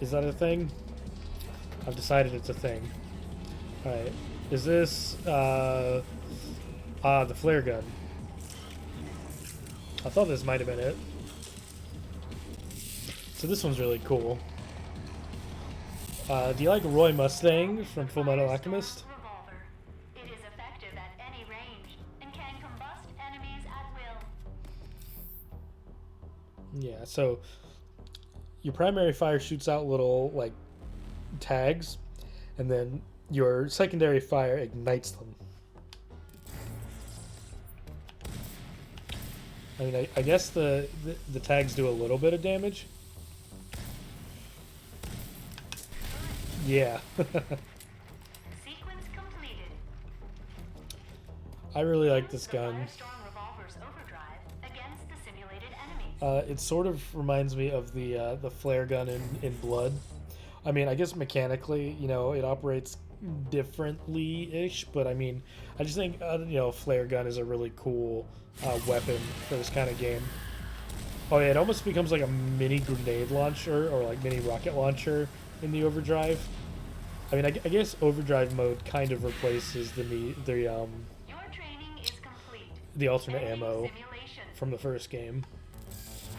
Is that a thing? I've decided it's a thing. Alright, is this the flare gun. I thought this might have been it. So this one's really cool. Do you like Roy Mustang from Full Metal Alchemist? It is effective at any range and can combust enemies at will. Yeah, so your primary fire shoots out little like tags, and then your secondary fire ignites them. I mean, I guess the tags do a little bit of damage. Yeah. Sequence completed. I really like this gun. It sort of reminds me of the flare gun in Blood. I mean, I guess mechanically, you know, it operates differently-ish, but I mean, I just think, you know, flare gun is a really cool weapon for this kind of game. Oh yeah, it almost becomes like a mini grenade launcher or like mini rocket launcher in the overdrive. I mean, I guess overdrive mode kind of replaces the alternate ammo from the first game.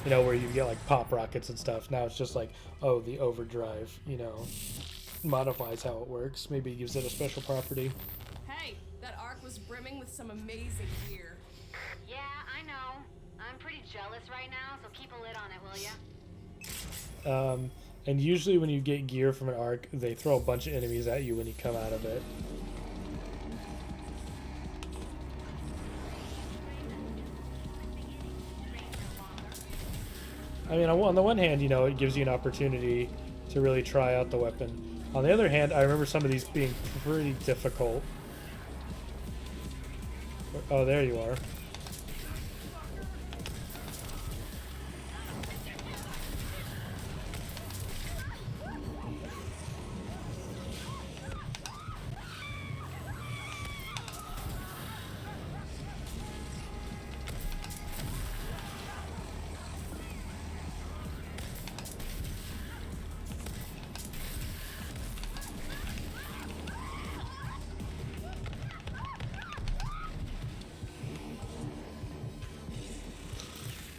You know, where you get like pop rockets and stuff. Now it's just like, oh, the overdrive, you know, modifies how it works. Maybe it gives it a special property. Hey, that arc was brimming with some amazing gear. Yeah, I know. I'm pretty jealous right now, so keep a lid on it, will ya? And usually when you get gear from an arc, they throw a bunch of enemies at you when you come out of it. I mean, on the one hand, you know, it gives you an opportunity to really try out the weapon. On the other hand, I remember some of these being pretty difficult. Oh, there you are.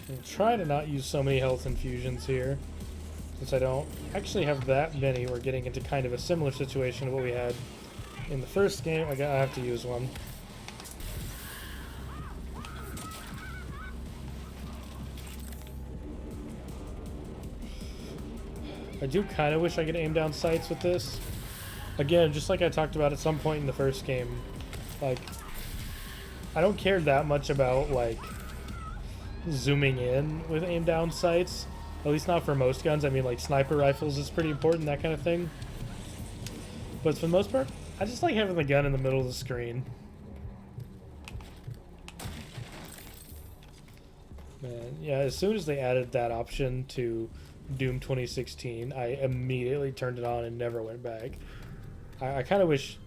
And try to not use so many health infusions here, since I don't actually have that many. We're getting into kind of a similar situation to what we had in the first game. I have to use one. I do kind of wish I could aim down sights with this. Again, just like I talked about at some point in the first game, like, I don't care that much about, like, zooming in with aim down sights. At least not for most guns. I mean, like, sniper rifles is pretty important, that kind of thing. But for the most part, I just like having the gun in the middle of the screen. Man, yeah, as soon as they added that option to Doom 2016, I immediately turned it on and never went back. I kind of wish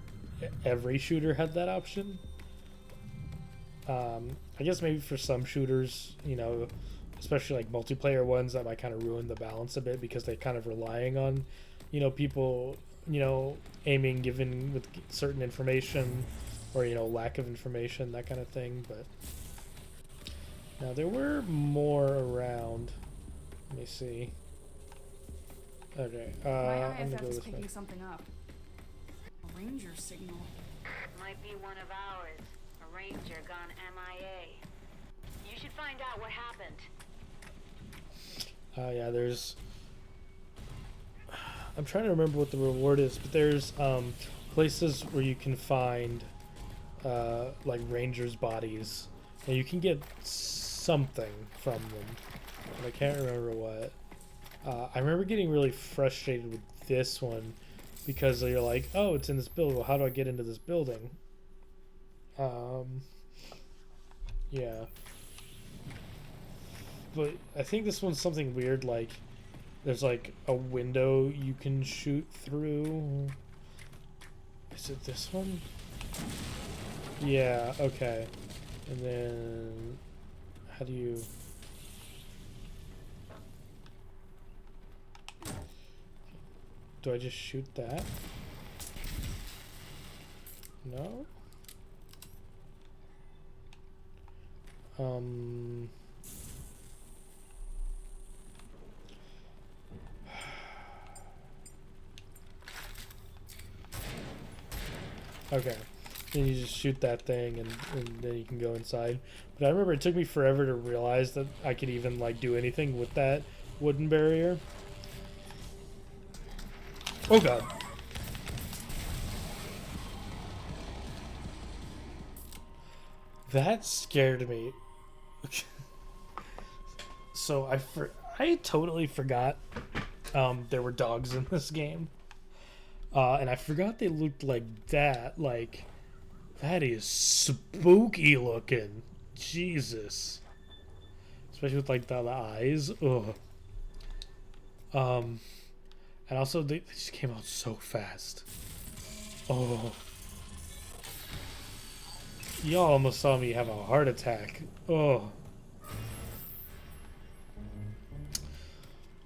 every shooter had that option. I guess maybe for some shooters, you know, especially like multiplayer ones, that might kind of ruin the balance a bit because they're kind of relying on, you know, people, you know, aiming given with certain information or, you know, lack of information, that kind of thing. But now there were more around. Let me see. Okay, I'm gonna go this way. Picking something up. A ranger signal. Might be one of ours. A ranger gone MIA. You should find out what happened. Yeah, there's... I'm trying to remember what the reward is, but there's places where you can find like rangers' bodies, and you can get something from them, but I can't remember what. I remember getting really frustrated with this one because you're like, oh, it's in this building. Well, how do I get into this building? Yeah. But I think this one's something weird, like there's like a window you can shoot through. Is it this one? Yeah, okay. And then how do you... Do I just shoot that? No? Okay. Then you just shoot that thing and then you can go inside. But I remember it took me forever to realize that I could even like do anything with that wooden barrier. Oh god. That scared me. So I totally forgot there were dogs in this game. And I forgot they looked like that. Like, that is spooky looking. Jesus. Especially with like the eyes. Ugh. And also, they just came out so fast. Oh. Y'all almost saw me have a heart attack. Oh.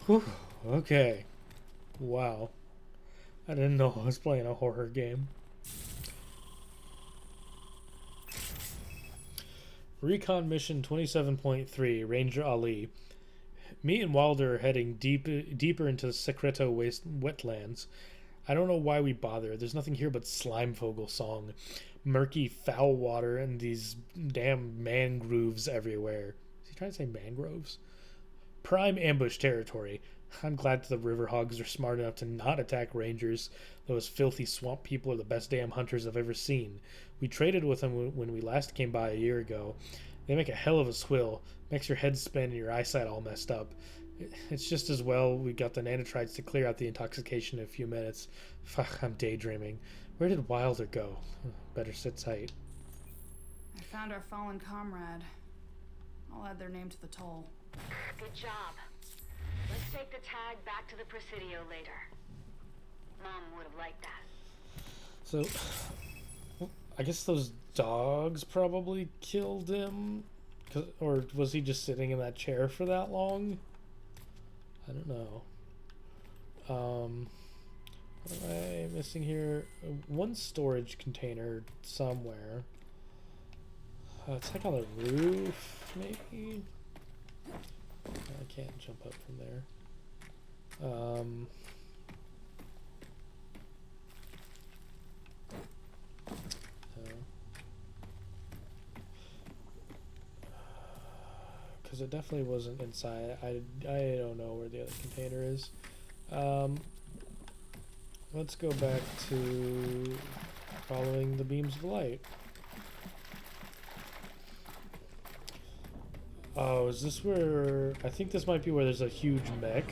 Whew. Okay. Wow. I didn't know I was playing a horror game. Recon Mission 27.3, Ranger Ali. Me and Wilder are heading deeper into the Secreto wetlands. I don't know why we bother. There's nothing here but Slimevogel song. Murky, foul water, and these damn mangroves everywhere. Is he trying to say mangroves? Prime ambush territory. I'm glad the river hogs are smart enough to not attack rangers. Those filthy swamp people are the best damn hunters I've ever seen. We traded with them when we last came by a year ago. They make a hell of a swill. Makes your head spin and your eyesight all messed up. It's just as well we got the nanotrites to clear out the intoxication in a few minutes. Fuck, I'm daydreaming. Where did Wilder go? Better sit tight. I found our fallen comrade. I'll add their name to the toll. Good job. Let's take the tag back to the Presidio later. Mom would have liked that. So, I guess those dogs probably killed him? Or was he just sitting in that chair for that long? I don't know. What am I missing here? One storage container somewhere. It's like on the roof, maybe? I can't jump up from there. Because it definitely wasn't inside. I don't know where the other container is. Let's go back to following the beams of light. Oh, is this where... I think this might be where there's a huge mech.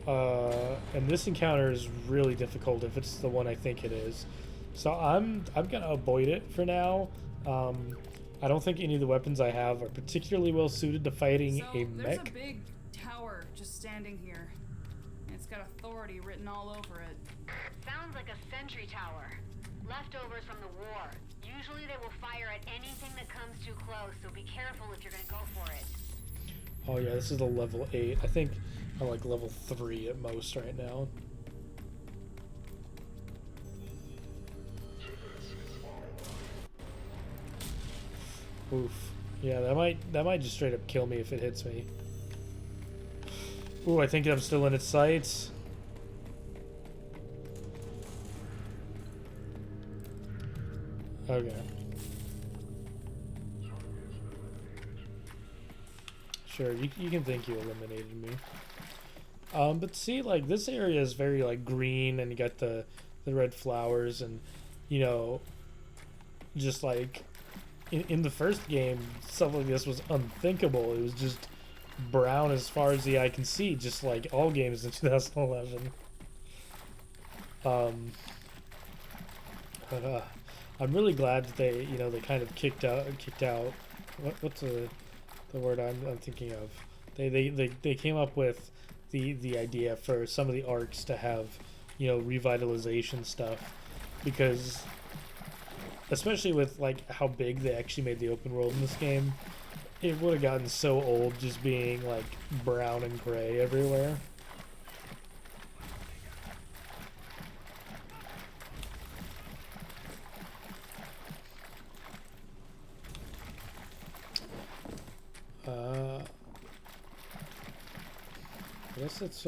And this encounter is really difficult if it's the one I think it is. So I'm gonna avoid it for now. I don't think any of the weapons I have are particularly well suited to fighting a mech. There's a big tower just standing here. And it's got authority written all over it. Sounds like a sentry tower. Leftovers from the war. Usually they will fire at anything that comes too close, so be careful if you're gonna go for it. Oh yeah, this is a level 8. I think I'm like level 3 at most right now. Oof. Yeah, that might just straight up kill me if it hits me. Ooh, I think I'm still in its sights. Okay. Sure, you can think you eliminated me. But see, like, this area is very, like, green, and you got the red flowers, and, you know, just, like, in the first game, stuff like this was unthinkable. It was just brown as far as the eye can see, just like all games in 2011. I'm really glad that they, you know, they kind of kicked out. What's the word I'm thinking of? They came up with the idea for some of the arcs to have, you know, revitalization stuff, because especially with like how big they actually made the open world in this game, it would have gotten so old just being like brown and gray everywhere. I guess it's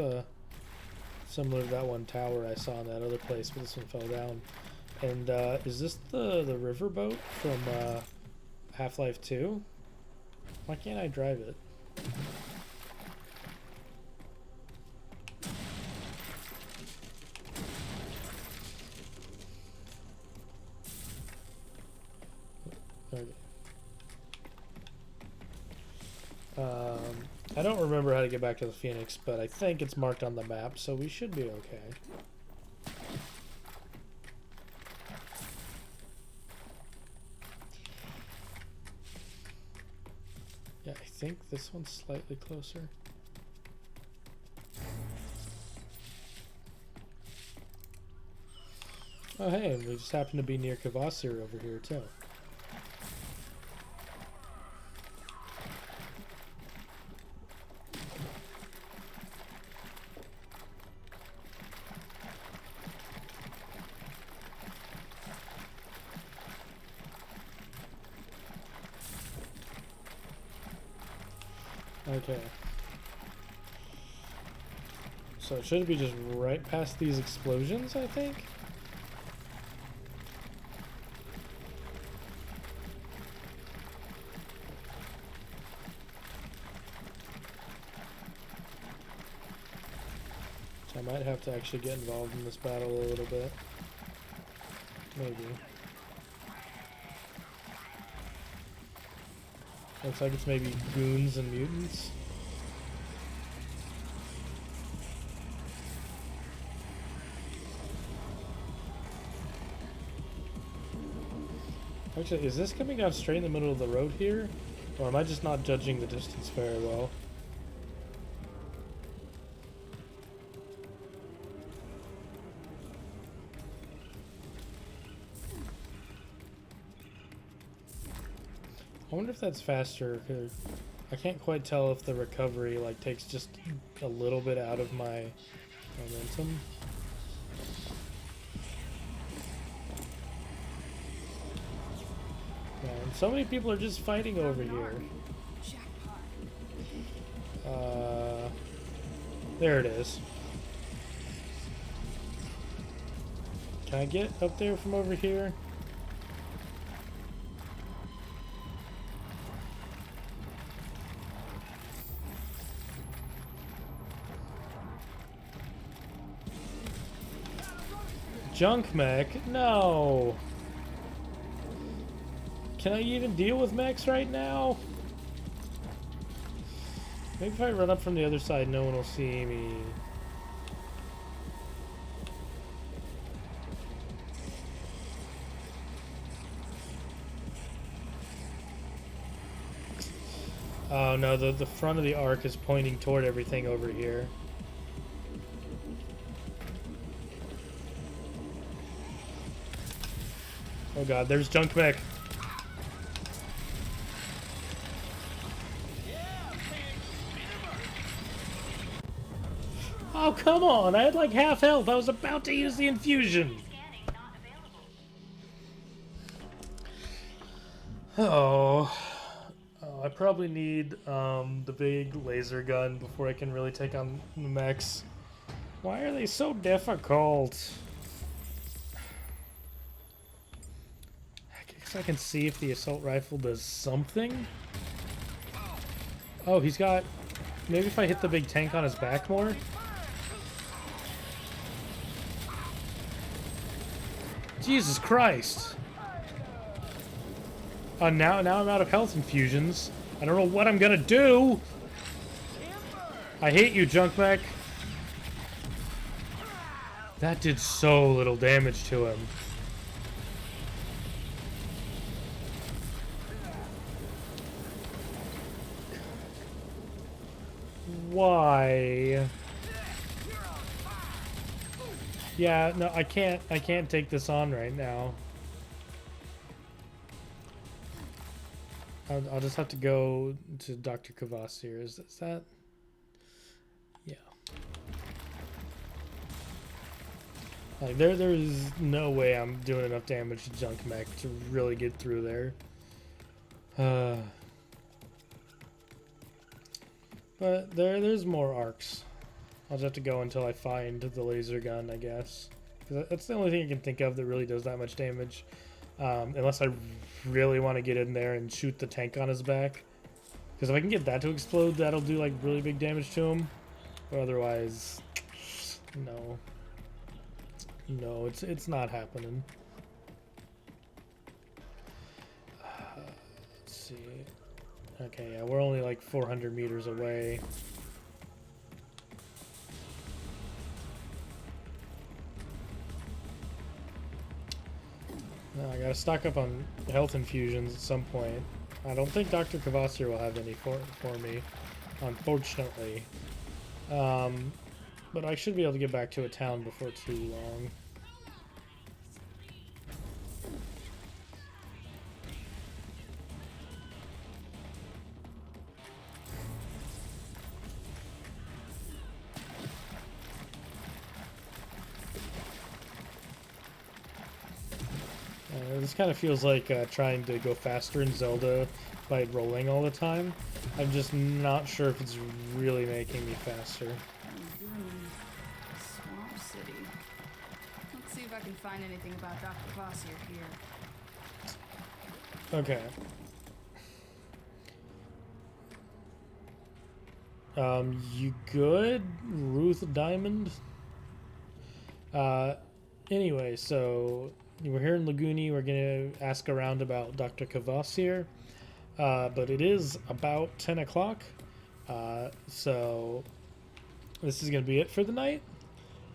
similar to that one tower I saw in that other place, but this one fell down. And is this the riverboat from Half-Life 2? Why can't I drive it? Okay. I don't remember how to get back to the Phoenix, but I think it's marked on the map, so we should be okay. Yeah, I think this one's slightly closer. Oh hey, we just happen to be near Kvasir over here too. Okay. So it should be just right past these explosions, I think? So I might have to actually get involved in this battle a little bit. Maybe. Looks like it's maybe goons and mutants. Actually, is this coming down straight in the middle of the road here? Or am I just not judging the distance very well? I wonder if that's faster, because I can't quite tell if the recovery like takes just a little bit out of my momentum. Man, so many people are just fighting over here. Jackpot. There it is. Can I get up there from over here? Junk mech? No! Can I even deal with mechs right now? Maybe if I run up from the other side, no one will see me. Oh no, the front of the arc is pointing toward everything over here. Oh god, there's junk mech. Oh, come on! I had like half health. I was about to use the infusion. Oh, I probably need the big laser gun before I can really take on the mechs. Why are they so difficult? I guess I can see if the assault rifle does something. Oh, he's got... Maybe if I hit the big tank on his back more? Jesus Christ! Now I'm out of health infusions. I don't know what I'm gonna do! I hate you, junk mech. That did so little damage to him. Why? Yeah, no, I can't take this on right now. I'll just have to go to Dr. Kvasir. Is that? Yeah. Like there's no way I'm doing enough damage to junk mech to really get through there. But there's more arcs. I'll just have to go until I find the laser gun, I guess. 'Cause that's the only thing I can think of that really does that much damage. Unless I really want to get in there and shoot the tank on his back. Because if I can get that to explode, that'll do like really big damage to him. But otherwise, no. No, it's not happening. Let's see. Okay, yeah, we're only like 400 meters away. No, I gotta stock up on health infusions at some point. I don't think Dr. Kvasir will have any for me, unfortunately. But I should be able to get back to a town before too long. This kind of feels like trying to go faster in Zelda by rolling all the time. I'm just not sure if it's really making me faster. Swamp City. Let's see if I can find anything about Dr. Kvasir here. Okay. You good, Ruth Diamond? Anyway, so we're here in Laguni. We're gonna ask around about Dr. Kvasir, but it is about 10 o'clock. So this is gonna be it for the night.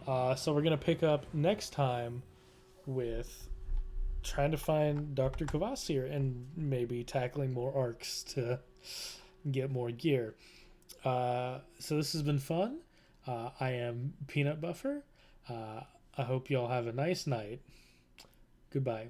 So we're gonna pick up next time with trying to find Dr. Kvasir and maybe tackling more arcs to get more gear. So this has been fun. I am Peanut Buffer. I hope you all have a nice night. Goodbye.